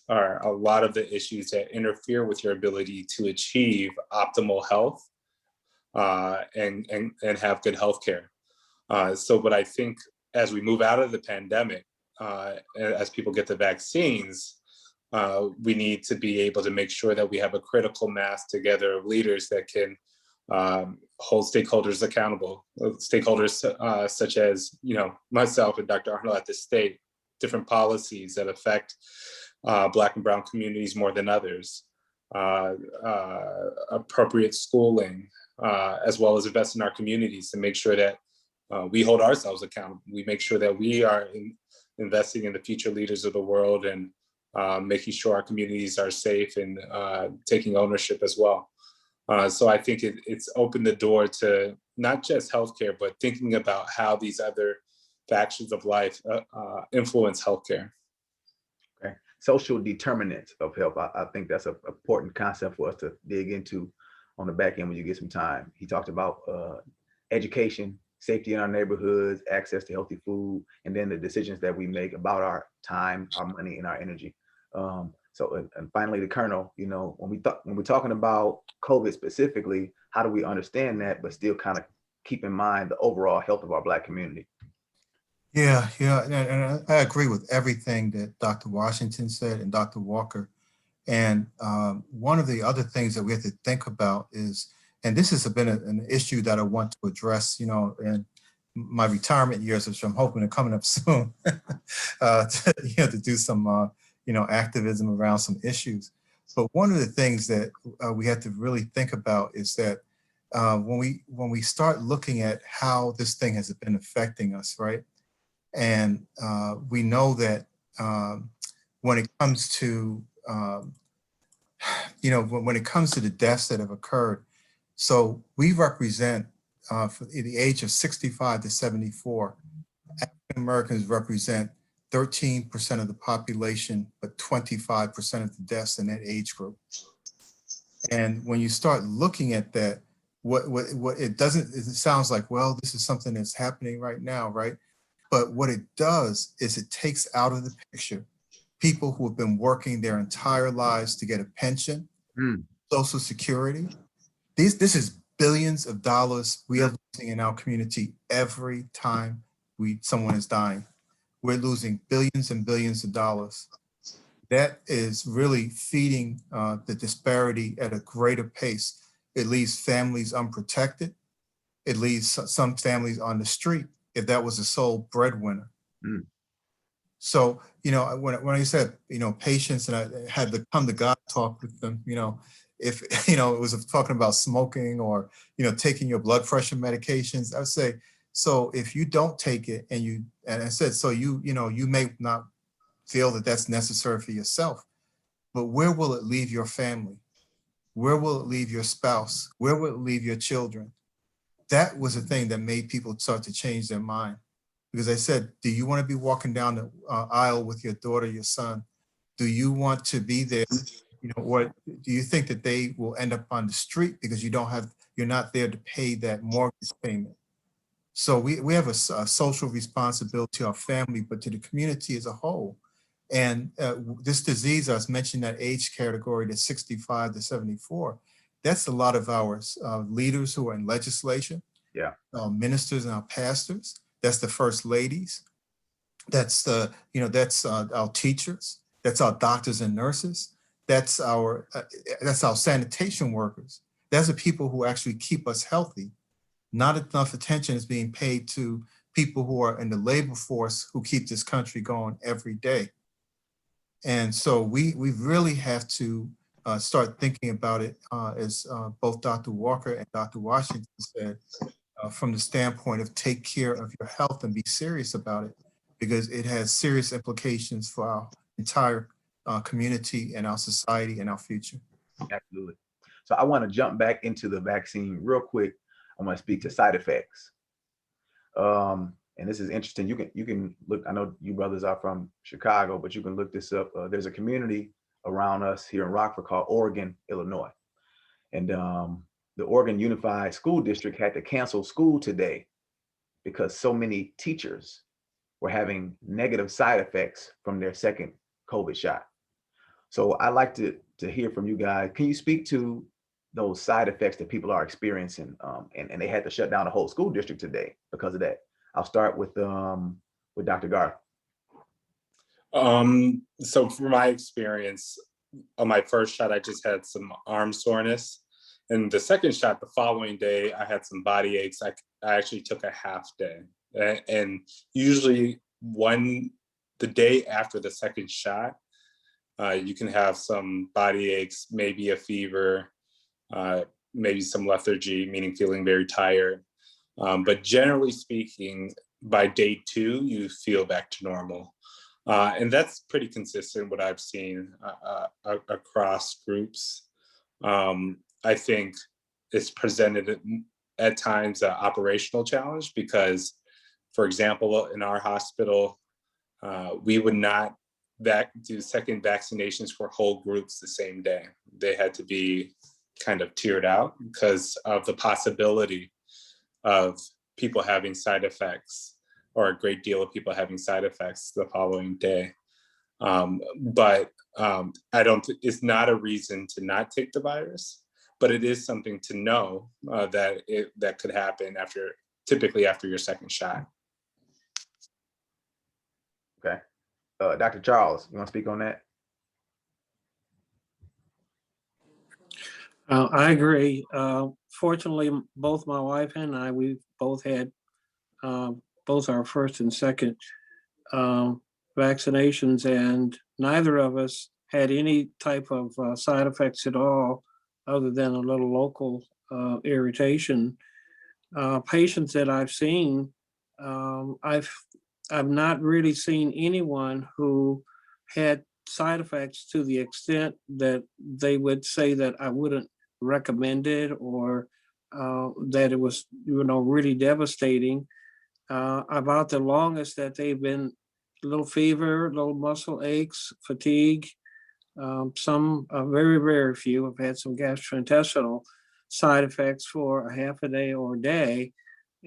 are a lot of the issues that interfere with your ability to achieve optimal health and have good health care. So what I think as we move out of the pandemic, as people get the vaccines, we need to be able to make sure that we have a critical mass together of leaders that can hold stakeholders accountable. Stakeholders such as, myself and Dr. Arnold at the state, different policies that affect Black and Brown communities more than others, appropriate schooling, as well as invest in our communities to make sure that we hold ourselves accountable. We make sure that we are investing in the future leaders of the world and making sure our communities are safe and taking ownership as well. So I think it's opened the door to not just healthcare, but thinking about how these other factions of life influence healthcare. Okay. Social determinants of health. I think that's an important concept for us to dig into on the back end when you get some time. He talked about education, safety in our neighborhoods, access to healthy food, and then the decisions that we make about our time, our money, and our energy. And finally, the Colonel, when we're talking about COVID specifically, how do we understand that, but still kind of keep in mind the overall health of our Black community? Yeah, and I agree with everything that Dr. Washington said and Dr. Walker. And one of the other things that we have to think about is, and this has been an issue that I want to address, in my retirement years, which I'm hoping are coming up soon, to do some, activism around some issues. But one of the things that we have to really think about is that when we start looking at how this thing has been affecting us, right? And we know that when it comes to, when it comes to the deaths that have occurred, so we represent, for the age of 65 to 74, African Americans represent 13% of the population, but 25% of the deaths in that age group. And when you start looking at that, what it sounds like, well, this is something that's happening right now, right? But what it does is it takes out of the picture people who have been working their entire lives to get a pension, Social Security. This is billions of dollars we are losing in our community every time someone is dying. We're losing billions and billions of dollars. That is really feeding the disparity at a greater pace. It leaves families unprotected. It leaves some families on the street if that was the sole breadwinner. So, when I said, patients, and I had the come to God talk with them, if, it was talking about smoking or, taking your blood pressure medications, I would say, so if you don't take it and I said, so you may not feel that that's necessary for yourself, but where will it leave your family? Where will it leave your spouse? Where will it leave your children? That was the thing that made people start to change their mind. because I said, do you want to be walking down the aisle with your daughter, your son? Do you want to be there? You know, what do you think that they will end up on the street because you're not there to pay that mortgage payment? So we have a social responsibility to our family, but to the community as a whole. And this disease, I was mentioning that age category, the 65 to 74, that's a lot of our leaders who are in legislation, Yeah. Ministers and our pastors. That's the first ladies. That's that's our teachers. That's our doctors and nurses. That's our sanitation workers. That's the people who actually keep us healthy. Not enough attention is being paid to people who are in the labor force who keep this country going every day. And so we really have to start thinking about it as both Dr. Walker and Dr. Washington said, from the standpoint of take care of your health and be serious about it, because it has serious implications for our entire community and our society and our future. Absolutely. So I want to jump back into the vaccine real quick. I want to speak to side effects. And this is interesting. You can look, I know you brothers are from Chicago, but you can look this up. There's a community around us here in Rockford called Oregon, Illinois. And the Oregon Unified School District had to cancel school today because so many teachers were having negative side effects from their second COVID shot. So I'd like to hear from you guys. Can you speak to those side effects that people are experiencing? And they had to shut down the whole school district today because of that. I'll start with Dr. Garth. So from my experience, on my first shot, I just had some arm soreness. And the second shot, the following day, I had some body aches. I actually took a half day. And usually the day after the second shot, you can have some body aches, maybe a fever, maybe some lethargy, meaning feeling very tired. But generally speaking, by day 2, you feel back to normal. And that's pretty consistent what I've seen across groups. I think it's presented at times an operational challenge because, for example, in our hospital, we would not do second vaccinations for whole groups the same day. They had to be kind of tiered out because of the possibility of people having side effects, or a great deal of people having side effects the following day. But it's not a reason to not take the virus, but it is something to know that could happen typically after your second shot. Okay. Dr. Charles, you want to speak on that? I agree. Fortunately, both my wife and I, we've both had both our first and second vaccinations, and neither of us had any type of side effects at all, other than a little local irritation. Patients that I've seen, I've not really seen anyone who had side effects to the extent that they would say that I wouldn't recommend it, or that it was, really devastating. About the longest that they've been a little fever, little muscle aches, fatigue. Some, very, very few have had some gastrointestinal side effects for a half a day or a day.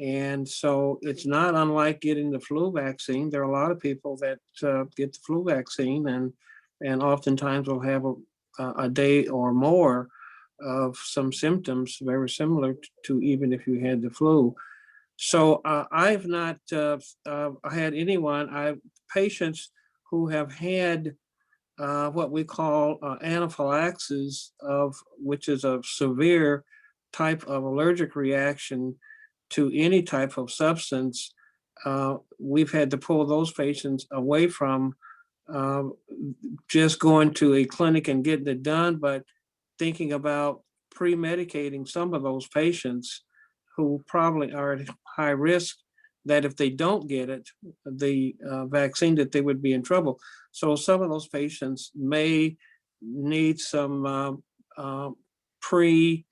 And so it's not unlike getting the flu vaccine. There are a lot of people that get the flu vaccine and oftentimes will have a day or more of some symptoms very similar to even if you had the flu. So I've not had patients who have had what we call anaphylaxis, which is a severe type of allergic reaction to any type of substance. We've had to pull those patients away from just going to a clinic and getting it done, but thinking about pre-medicating some of those patients who probably are at high risk that if they don't get it, the vaccine, that they would be in trouble. So some of those patients may need some pre-vaccine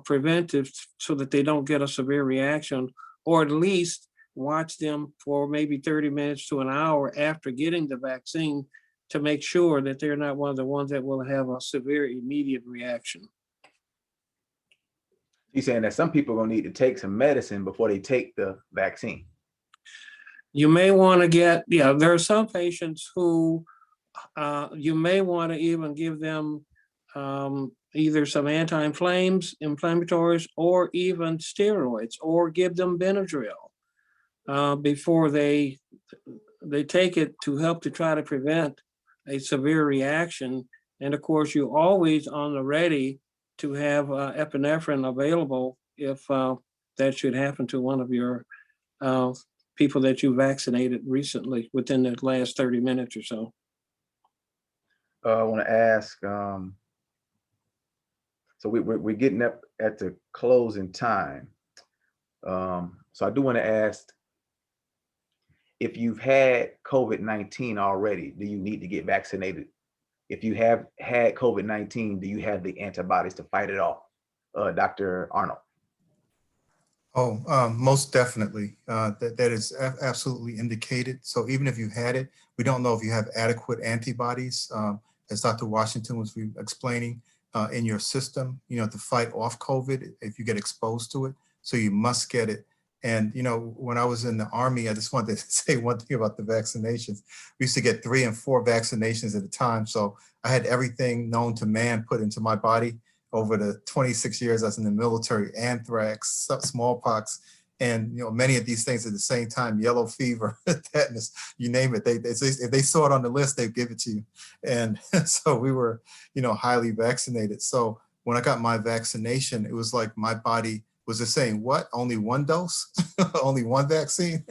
preventive so that they don't get a severe reaction or at least watch them for maybe 30 minutes to an hour after getting the vaccine to make sure that they're not one of the ones that will have a severe immediate reaction. He's saying that some people are gonna need to take some medicine before they take the vaccine. You may want to get, yeah, there are some patients who you may want to even give them either some anti-inflammatories or even steroids, or give them Benadryl before they take it to help to try to prevent a severe reaction. And of course, you always on the ready to have epinephrine available if that should happen to one of your people that you vaccinated recently within the last 30 minutes or so. I want to ask, so we're getting up at the closing time. So I do want to ask, if you've had COVID-19 already, do you need to get vaccinated? If you have had COVID-19, do you have the antibodies to fight it off? Dr. Arnold. Oh, most definitely. That is absolutely indicated. So even if you had it, we don't know if you have adequate antibodies, as Dr. Washington was explaining, in your system, to fight off COVID if you get exposed to it. So you must get it. And, when I was in the Army, I just wanted to say one thing about the vaccinations. We used to get 3 and 4 vaccinations at a time. So I had everything known to man put into my body over the 26 years I was in the military: anthrax, smallpox, and many of these things at the same time: yellow fever, tetanus, you name it. If they saw it on the list, they'd give it to you. And so we were, highly vaccinated. So when I got my vaccination, it was like my body was just saying, what? Only one dose? Only one vaccine?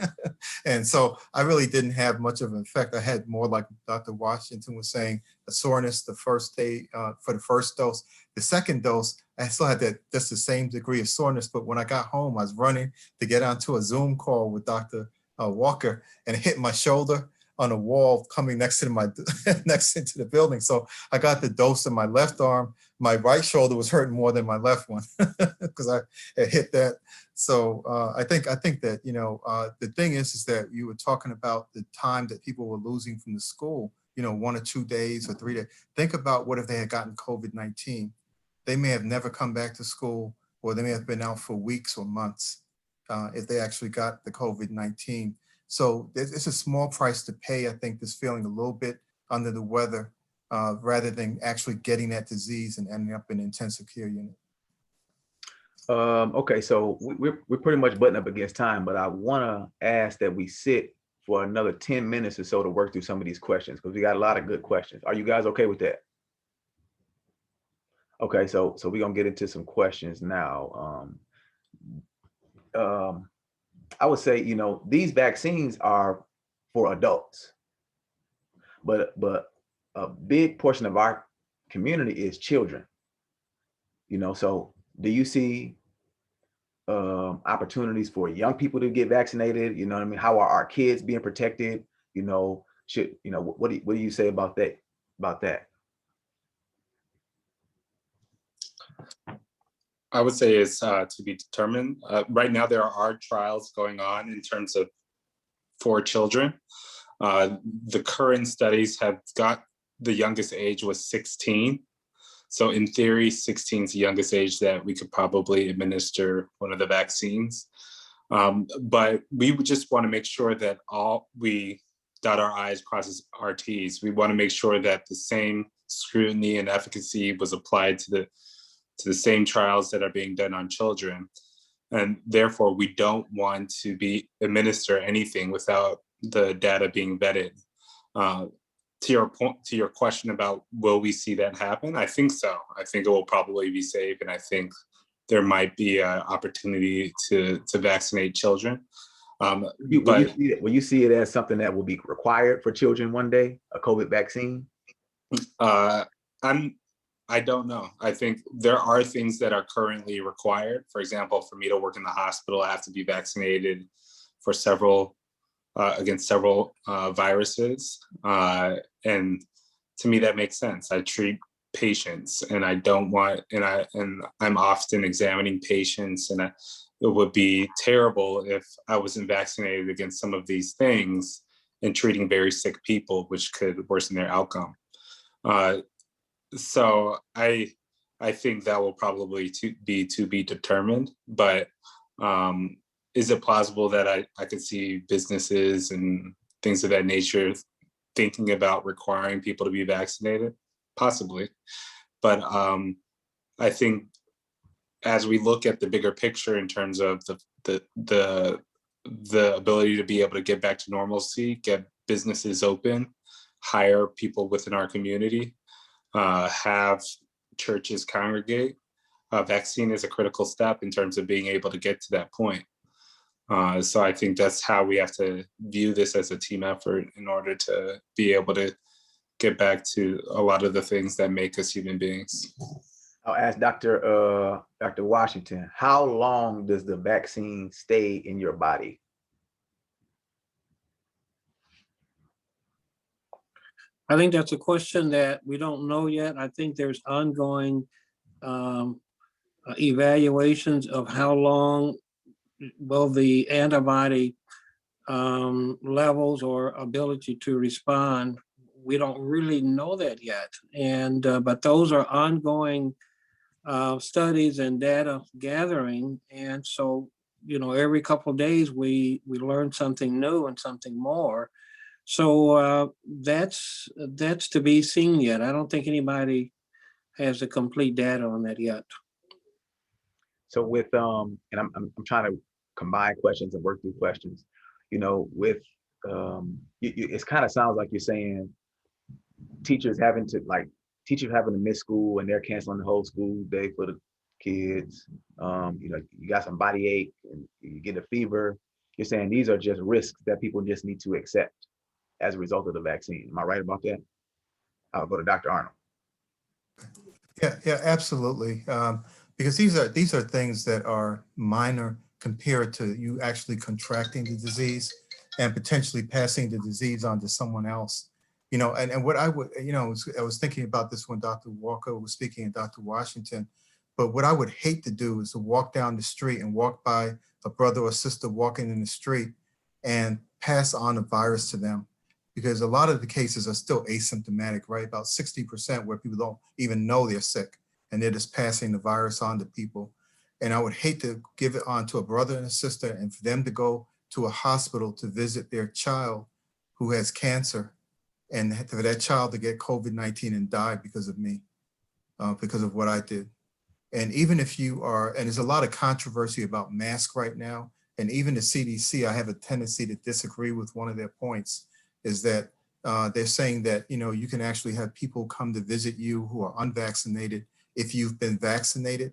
And so I really didn't have much of an effect. I had more, like Dr. Washington was saying, a soreness the first day for the first dose. The second dose, I still had just the same degree of soreness, but when I got home, I was running to get onto a Zoom call with Dr. Walker, and it hit my shoulder on a wall coming next to next into the building. So I got the dose in my left arm. My right shoulder was hurting more than my left one because I hit that. So I think that, the thing is that you were talking about the time that people were losing from the school, 1 or 2 days or 3 days. Think about what if they had gotten COVID-19. They may have never come back to school, or they may have been out for weeks or months if they actually got the COVID-19. So it's a small price to pay, I think, just feeling a little bit under the weather rather than actually getting that disease and ending up in an intensive care unit. Okay, so we're pretty much butting up against time, but I want to ask that we sit for another 10 minutes or so to work through some of these questions, because we got a lot of good questions. Are you guys okay with that? Okay, so we're gonna get into some questions now. I would say, these vaccines are for adults, but a big portion of our community is children. So do you see opportunities for young people to get vaccinated? You know what I mean? How are our kids being protected? What do you say about that? I would say it's to be determined. Right now, there are trials going on in terms of for children. The current studies have got the youngest age was 16. So in theory, 16 is the youngest age that we could probably administer one of the vaccines. But we would just want to make sure that we dot our I's, crosses our T's. We want to make sure that the same scrutiny and efficacy was applied to the same trials that are being done on children. And therefore, we don't want to administer anything without the data being vetted. To your question about will we see that happen? I think so. I think it will probably be safe, and I think there might be an opportunity to vaccinate children. Will you see it as something that will be required for children one day, a COVID vaccine? I don't know. I think there are things that are currently required. For example, for me to work in the hospital, I have to be vaccinated for against several viruses. And to me, that makes sense. I treat patients, and I don't want, and I'm often examining patients, and it would be terrible if I wasn't vaccinated against some of these things and treating very sick people, which could worsen their outcome. So I think that will probably be to be determined, but is it plausible that I could see businesses and things of that nature thinking about requiring people to be vaccinated? Possibly. But I think as we look at the bigger picture in terms of the ability to be able to get back to normalcy, get businesses open, hire people within our community, have churches congregate, vaccine is a critical step in terms of being able to get to that point. So I think that's how we have to view this as a team effort in order to be able to get back to a lot of the things that make us human beings. I'll ask Dr. Washington, how long does the vaccine stay in your body? I think that's a question that we don't know yet. I think there's ongoing evaluations of how long will the antibody levels or ability to respond. We don't really know that yet. And but those are ongoing studies and data gathering. And so, you know, every couple of days we learn something new and something more. So that's to be seen yet. I don't think anybody has the complete data on that yet. So with and I'm trying to combine questions and work through questions. You know, with it kind of sounds like you're saying teachers having to miss school and they're canceling the whole school day for the kids. You know, you got some body ache and you get a fever. You're saying these are just risks that people just need to accept as a result of the vaccine. Am I right about that? I'll go to Dr. Arnold. Yeah, absolutely. Because these are things that are minor compared to you actually contracting the disease and potentially passing the disease on to someone else. You know, and what I would, you know, I was thinking about this when Dr. Walker was speaking and Dr. Washington, but what I would hate to do is to walk down the street and walk by a brother or sister walking in the street and pass on the virus to them. Because a lot of the cases are still asymptomatic, right? About 60% where people don't even know they're sick and they're just passing the virus on to people. And I would hate to give it on to a brother and a sister and for them to go to a hospital to visit their child who has cancer and for that child to get COVID-19 and die because of me, because of what I did. And even if you are, and there's a lot of controversy about masks right now, and even the CDC, I have a tendency to disagree with one of their points, is that they're saying that, you know, you can actually have people come to visit you who are unvaccinated if you've been vaccinated.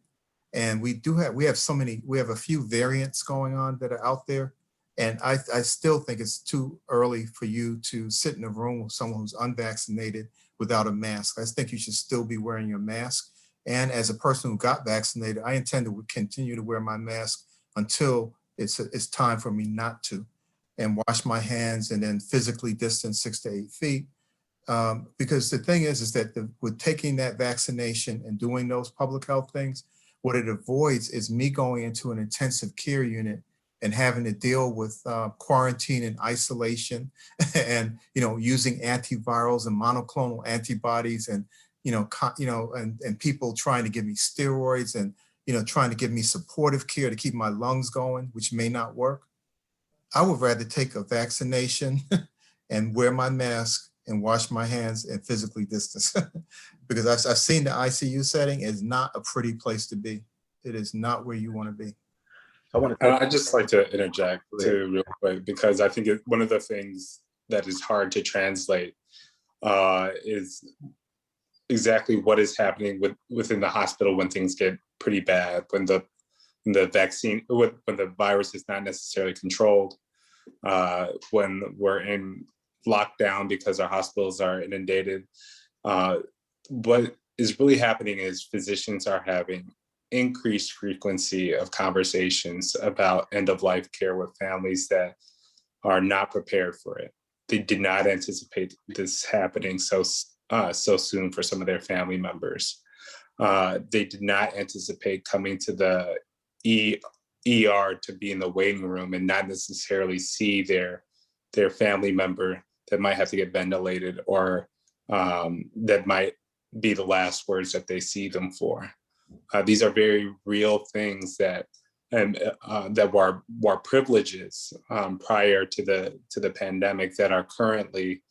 And we have a few variants going on that are out there. And I still think it's too early for you to sit in a room with someone who's unvaccinated without a mask. I think you should still be wearing your mask. And as a person who got vaccinated, I intend to continue to wear my mask until it's time for me not to, and wash my hands and then physically distance 6 to 8 feet. Because the thing is that with taking that vaccination and doing those public health things, what it avoids is me going into an intensive care unit and having to deal with quarantine and isolation and, you know, using antivirals and monoclonal antibodies and, and people trying to give me steroids and, you know, trying to give me supportive care to keep my lungs going, which may not work. I would rather take a vaccination and wear my mask and wash my hands and physically distance because I've seen the ICU setting is not a pretty place to be. It is not where you want to be. I'd just like to interject too real quick, because I think one of the things that is hard to translate is exactly what is happening within the hospital when things get pretty bad, when the virus is not necessarily controlled, when we're in lockdown because our hospitals are inundated. What is really happening is physicians are having increased frequency of conversations about end-of-life care with families that are not prepared for it. They did not anticipate this happening so so soon for some of their family members. They did not anticipate coming to the ER to be in the waiting room and not necessarily see their family member that might have to get ventilated, or that might be the last words that they see them for. These are very real things that were privileges prior to the pandemic that are currently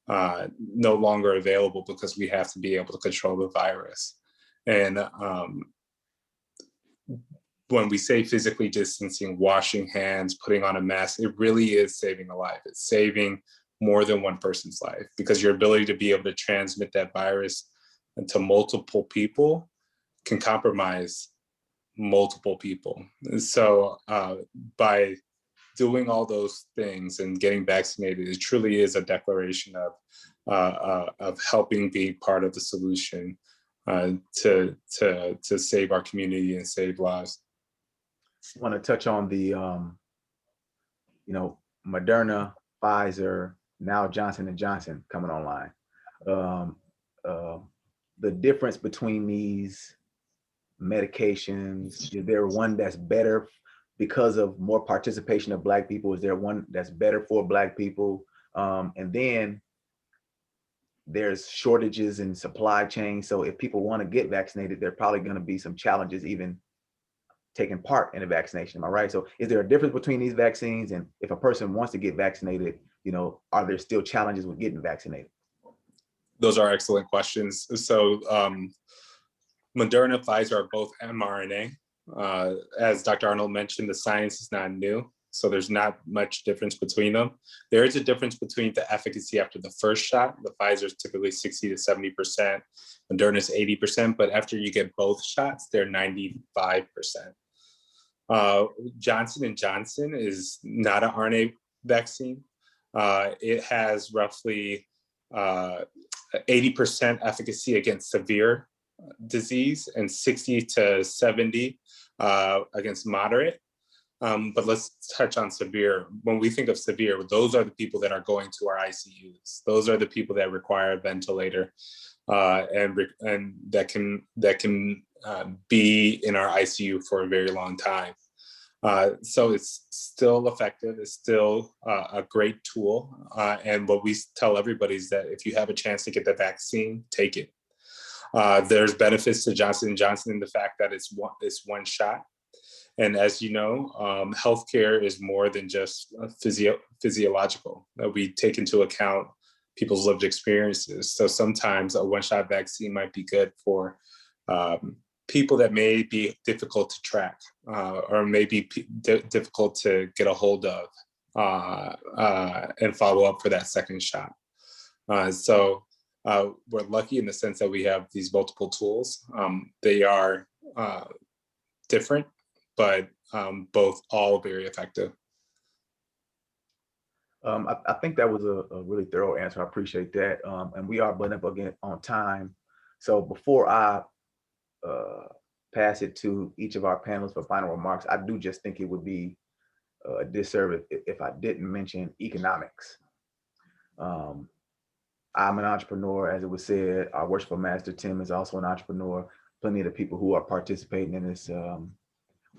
no longer available because we have to be able to control the virus. And when we say physically distancing, washing hands, putting on a mask, it really is saving a life. It's saving more than one person's life, because your ability to be able to transmit that virus to multiple people can compromise multiple people. So by doing all those things and getting vaccinated, it truly is a declaration of helping be part of the solution to save our community and save lives. I want to touch on the, Moderna, Pfizer, now Johnson & Johnson coming online. The difference between these medications, is there one that's better because of more participation of Black people? Is there one that's better for Black people? And then there's shortages in supply chain. So if people want to get vaccinated, there are probably going to be some challenges even taking part in a vaccination. Am I right? So is there a difference between these vaccines? And if a person wants to get vaccinated, are there still challenges with getting vaccinated? Those are excellent questions. So Moderna, Pfizer are both mRNA. As Dr. Arnold mentioned, the science is not new, so there's not much difference between them. There is a difference between the efficacy after the first shot. The Pfizer is typically 60 to 70%, Moderna is 80%, but after you get both shots, they're 95%. Johnson & Johnson is not an RNA vaccine. It has roughly 80% efficacy against severe disease and 60 to 70 against moderate. But let's touch on severe. When we think of severe, those are the people that are going to our ICUs. Those are the people that require a ventilator and that can be in our ICU for a very long time. So it's still effective. It's still a great tool. And what we tell everybody is that if you have a chance to get the vaccine, take it. There's benefits to Johnson & Johnson in the fact that it's one shot. And as you know, healthcare is more than just physiological. We take into account people's lived experiences. So sometimes a one-shot vaccine might be good for people that may be difficult to track or may be difficult to get a hold of and follow up for that second shot. So we're lucky in the sense that we have these multiple tools. They are different, but both all very effective. I think that was a really thorough answer. I appreciate that. And we are butting up again on time. So before I pass it to each of our panelists for final remarks, I do just think it would be a disservice if I didn't mention economics. I'm an entrepreneur, as it was said. Our worshipful master, Tim, is also an entrepreneur. Plenty of the people who are participating in this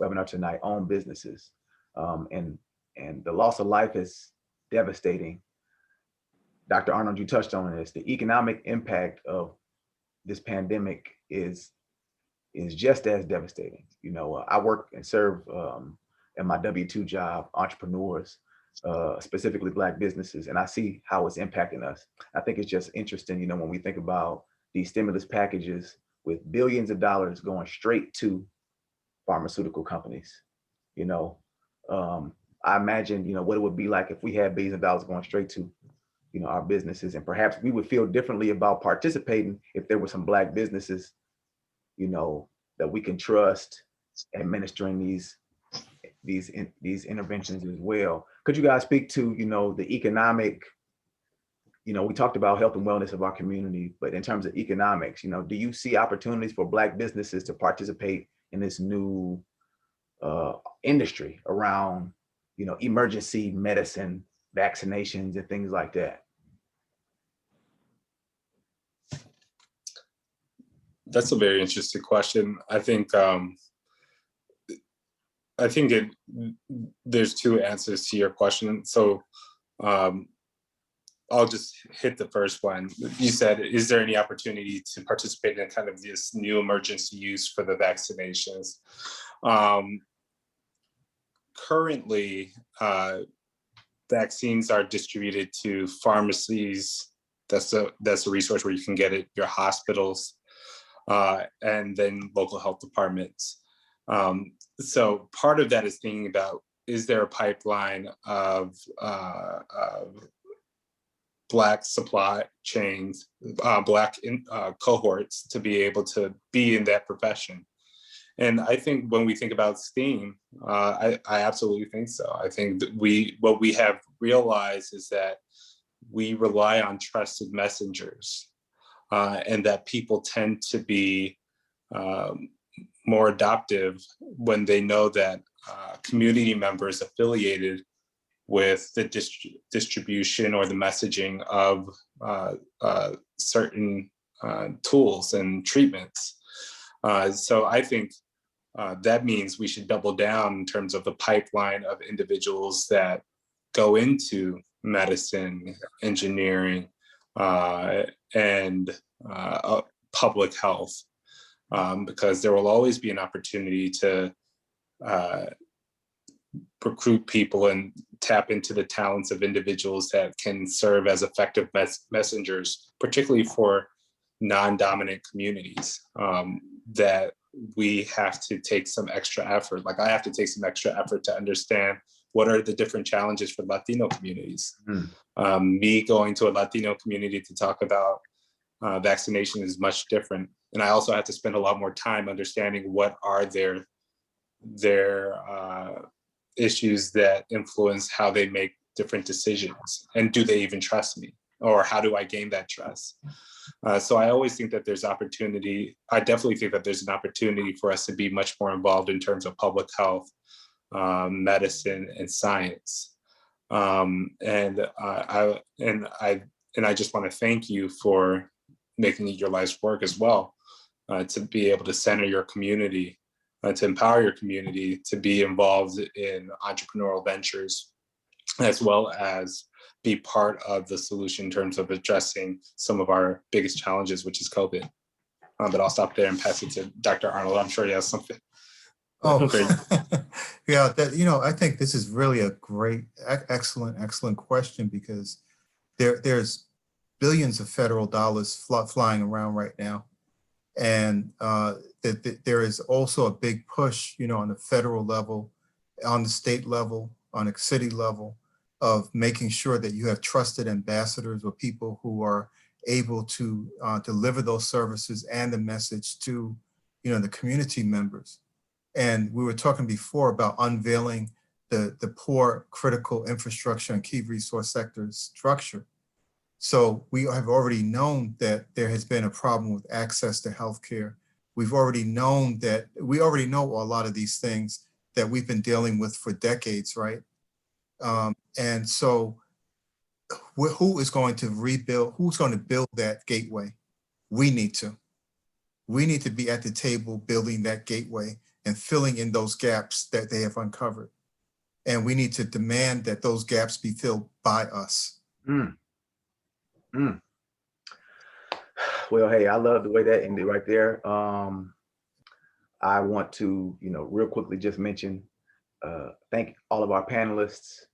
webinar tonight own businesses. And the loss of life is devastating. Dr. Arnold, you touched on this. The economic impact of this pandemic is just as devastating. I work and serve in my W-2 job, entrepreneurs, specifically Black businesses, and I see how it's impacting us. I think it's just interesting, when we think about these stimulus packages with billions of dollars going straight to pharmaceutical companies. I imagine, what it would be like if we had billions of dollars going straight to, our businesses, and perhaps we would feel differently about participating if there were some Black businesses, that we can trust administering these interventions as well. Could you guys speak to, the economic, we talked about health and wellness of our community, but in terms of economics, do you see opportunities for Black businesses to participate in this new industry around, emergency medicine, vaccinations, and things like that? That's a very interesting question. I think there's two answers to your question. So I'll just hit the first one. You said, is there any opportunity to participate in kind of this new emergency use for the vaccinations? Currently, vaccines are distributed to pharmacies. That's a resource where you can get it, your hospitals, and then local health departments. So part of that is thinking about, is there a pipeline of Black supply chains, Black cohorts to be able to be in that profession? And I think when we think about STEAM, I absolutely think so. I think that what we have realized is that we rely on trusted messengers, and that people tend to be more adoptive when they know that community members affiliated with the distribution or the messaging of certain tools and treatments. So I think that means we should double down in terms of the pipeline of individuals that go into medicine, engineering, and public health, because there will always be an opportunity to recruit people and tap into the talents of individuals that can serve as effective messengers, particularly for non-dominant communities, that we have to take some extra effort. Like I have to take some extra effort to understand what are the different challenges for Latino communities. Me going to a Latino community to talk about vaccination is much different. And I also have to spend a lot more time understanding what are their issues that influence how they make different decisions, and do they even trust me, or how do I gain that trust? So I always think that there's opportunity. I definitely think that there's an opportunity for us to be much more involved in terms of public health, medicine, and science. And I just want to thank you for making it your life's work as well, to be able to center your community, to empower your community to be involved in entrepreneurial ventures, as well as be part of the solution in terms of addressing some of our biggest challenges, which is COVID. But I'll stop there and pass it to Dr. Arnold. I'm sure he has something. Oh, yeah, I think this is really a great, excellent question, because there's billions of federal dollars flying around right now. And there is also a big push, on the federal level, on the state level, on a city level, of making sure that you have trusted ambassadors or people who are able to deliver those services and the message to, the community members. And we were talking before about unveiling the poor critical infrastructure and key resource sectors structure. So we have already known that there has been a problem with access to healthcare. We already know a lot of these things that we've been dealing with for decades, right? And so who is going to rebuild, who's going to build that gateway? We need to be at the table building that gateway and filling in those gaps that they have uncovered. And we need to demand that those gaps be filled by us. Well, hey, I love the way that ended right there. I want to, real quickly just mention, thank all of our panelists.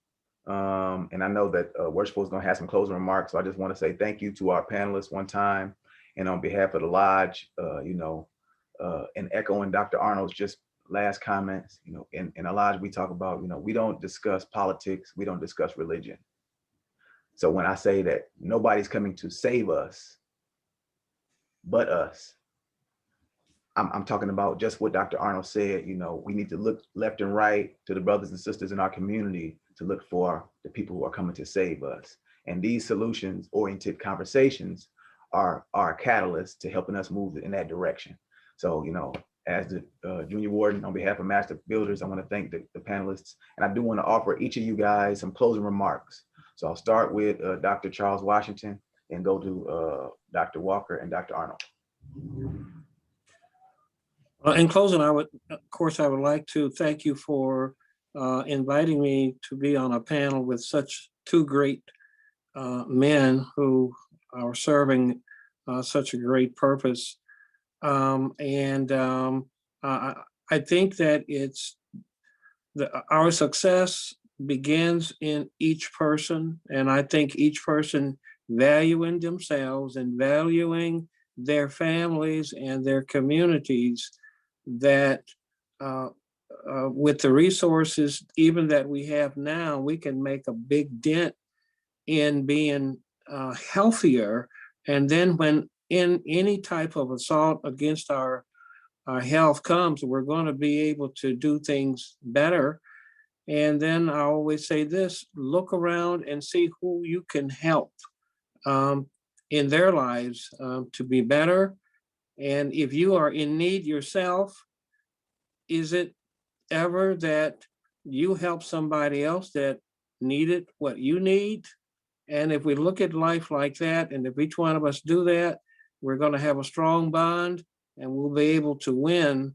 And I know that Worshipful is going to have some closing remarks. So I just want to say thank you to our panelists one time. And on behalf of the Lodge, and echoing Dr. Arnold's just last comments, in a Lodge, we talk about, we don't discuss politics, we don't discuss religion. So when I say that nobody's coming to save us but us, I'm talking about just what Dr. Arnold said. We need to look left and right to the brothers and sisters in our community to look for the people who are coming to save us. And these solutions-oriented conversations are a catalyst to helping us move in that direction. So, as the junior warden, on behalf of Master Builders, I want to thank the panelists. And I do want to offer each of you guys some closing remarks. So I'll start with Dr. Charles Washington and go to Dr. Walker and Dr. Arnold. In closing, I would like to thank you for inviting me to be on a panel with such two great men who are serving such a great purpose. I think that our success begins in each person, and I think each person valuing themselves and valuing their families and their communities, that with the resources even that we have now, we can make a big dent in being healthier. And then when in any type of assault against our health comes, we're going to be able to do things better. And then I always say this: look around and see who you can help in their lives to be better. And if you are in need yourself, is it ever that you help somebody else that needed what you need? And if we look at life like that, and if each one of us do that, we're going to have a strong bond, and we'll be able to win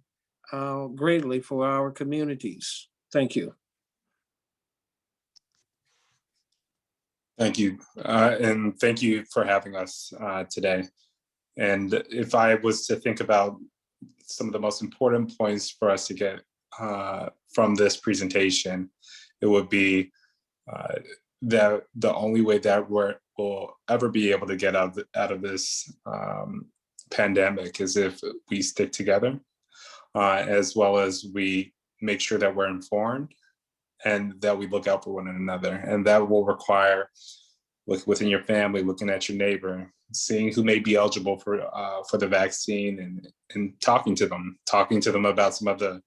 greatly for our communities. Thank you. Thank you. And thank you for having us today. And if I was to think about some of the most important points for us to get from this presentation, it would be that the only way that we'll ever be able to get out of this pandemic is if we stick together, as well as we make sure that we're informed and that we look out for one another. And that will require, within your family, looking at your neighbor, seeing who may be eligible for the vaccine, and talking to them about some of the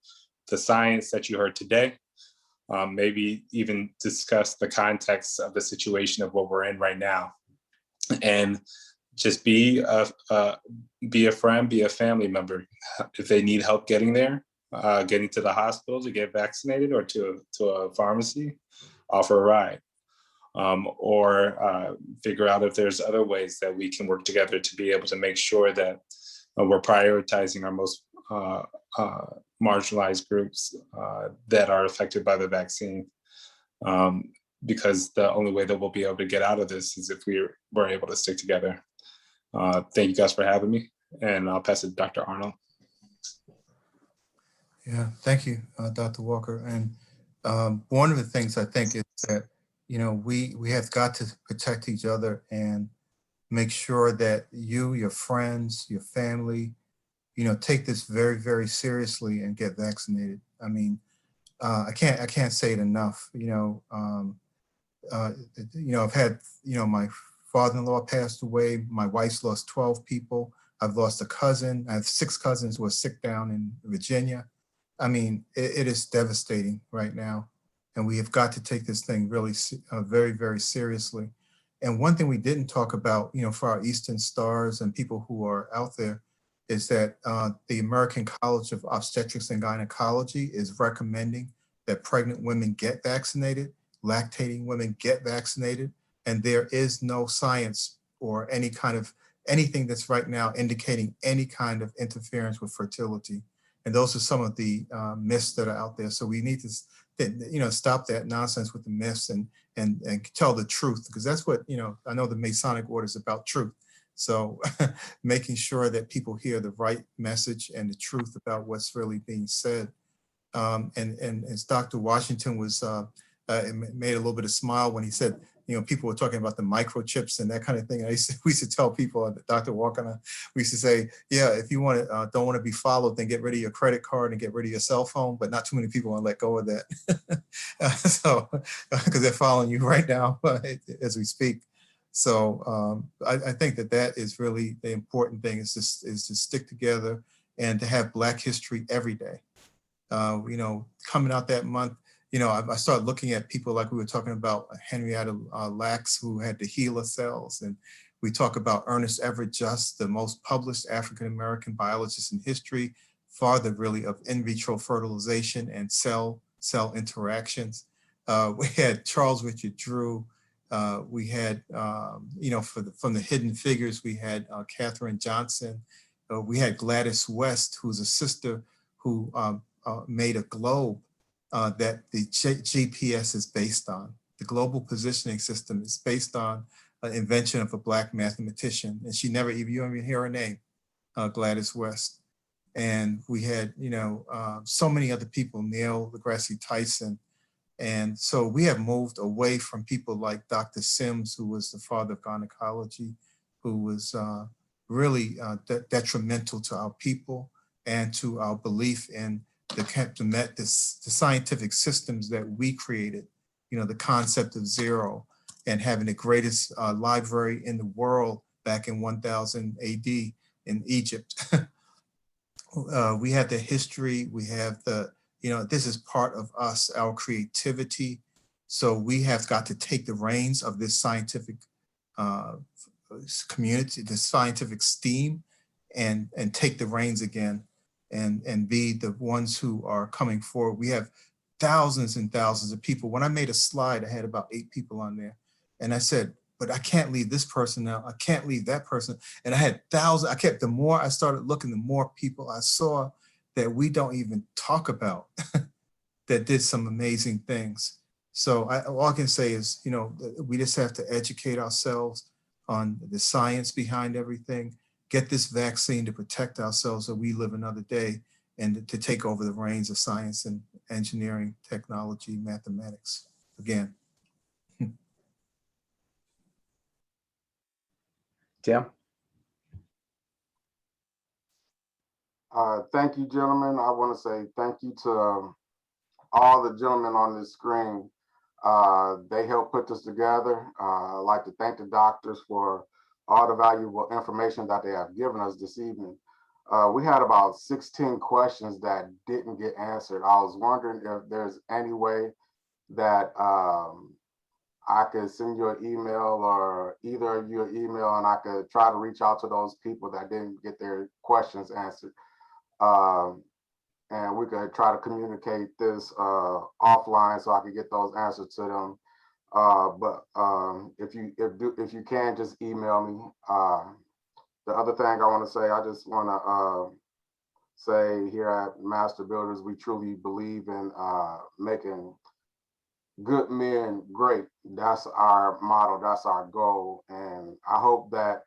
science that you heard today. Maybe even discuss the context of the situation of what we're in right now, and just be a friend, be a family member. If they need help getting there, getting to the hospital to get vaccinated, or to a pharmacy, offer a ride, or figure out if there's other ways that we can work together to be able to make sure that we're prioritizing our most marginalized groups that are affected by the vaccine. Because the only way that we'll be able to get out of this is if we're able to stick together. Thank you guys for having me, and I'll pass it to Dr. Arnold. Yeah, thank you, Dr. Walker. And one of the things I think is that, we have got to protect each other and make sure that you, your friends, your family, take this very, very seriously and get vaccinated. I mean, I can't say it enough. I've had, my father-in-law passed away. My wife's lost 12 people. I've lost a cousin. I have 6 cousins who are sick down in Virginia. I mean, it is devastating right now. And we have got to take this thing really very, very seriously. And one thing we didn't talk about, for our Eastern Stars and people who are out there, is that the American College of Obstetrics and Gynecology is recommending that pregnant women get vaccinated, lactating women get vaccinated, and there is no science or anything that's right now indicating any kind of interference with fertility. And those are some of the myths that are out there. So we need to, stop that nonsense with the myths and tell the truth, because that's what, I know the Masonic Order is about truth. So making sure that people hear the right message and the truth about what's really being said. And as Dr. Washington was, it made a little bit of smile when he said, people were talking about the microchips and that kind of thing. We used to tell people, Dr. Walker, we used to say, yeah, if you don't want to be followed, then get rid of your credit card and get rid of your cell phone, but not too many people want to let go of that. So, because they're following you right now as we speak. So I think that is really the important thing, is to stick together and to have Black history every day. Coming out that month, I started looking at people like we were talking about Henrietta Lacks, who had the HeLa cells. And we talk about Ernest Everett Just, the most published African-American biologist in history, father really of in vitro fertilization and cell interactions. We had Charles Richard Drew. We had, from the Hidden Figures, we had Katherine Johnson. We had Gladys West, who's a sister who made a globe that the GPS is based on. The global positioning system is based on an invention of a Black mathematician. And she never even, you don't even hear her name, Gladys West. And we had, so many other people, Neil deGrasse Tyson. And so we have moved away from people like Dr. Sims, who was the father of gynecology, who was really detrimental to our people and to our belief in the scientific systems that we created, the concept of zero and having the greatest library in the world back in 1000 AD in Egypt. We have the history, we have this is part of us, our creativity. So we have got to take the reins of this scientific community, the scientific steam, and take the reins again and be the ones who are coming forward. We have thousands and thousands of people. When I made a slide, I had about 8 people on there. And I said, but I can't leave this person out. I can't leave that person. And I had thousands. The more I started looking, the more people I saw that we don't even talk about that did some amazing things. So all I can say is, we just have to educate ourselves on the science behind everything, get this vaccine to protect ourselves so we live another day, and to take over the reins of science and engineering, technology, mathematics again. Tim? Thank you, gentlemen. I want to say thank you to all the gentlemen on this screen. They helped put this together. I'd like to thank the doctors for all the valuable information that they have given us this evening. We had about 16 questions that didn't get answered. I was wondering if there's any way that I could send you an email, or either of you an email, and I could try to reach out to those people that didn't get their questions answered. And we could try to communicate this offline so I could get those answers to them. But if you can, just email me. The other thing I want to say, I just want to say here at Master Builders, we truly believe in making good men great. That's our motto, that's our goal. And I hope that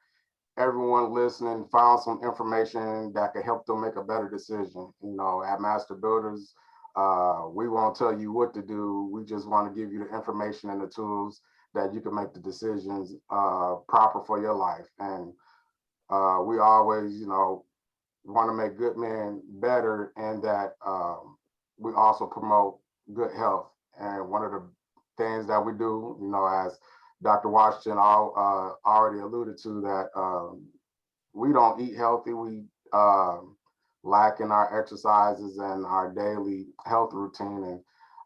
everyone listening found some information that could help them make a better decision. At Master Builders, we won't tell you what to do. We just want to give you the information and the tools that you can make the decisions proper for your life. And we always, want to make good men better, and that we also promote good health. And one of the things that we do, as Dr. Washington already alluded to, that we don't eat healthy. We lack in our exercises and our daily health routine. And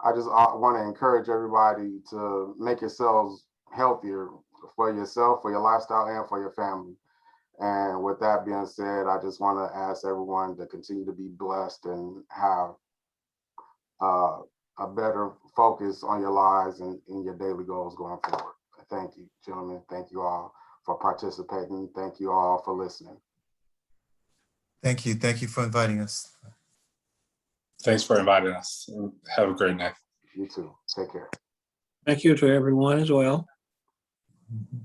I just want to encourage everybody to make yourselves healthier for yourself, for your lifestyle, and for your family. And with that being said, I just want to ask everyone to continue to be blessed and have a better focus on your lives and in your daily goals going forward. Thank you, gentlemen. Thank you all for participating. Thank you all for listening. Thank you. Thank you for inviting us. Thanks for inviting us. Have a great night. You too. Take care. Thank you to everyone as well. Mm-hmm.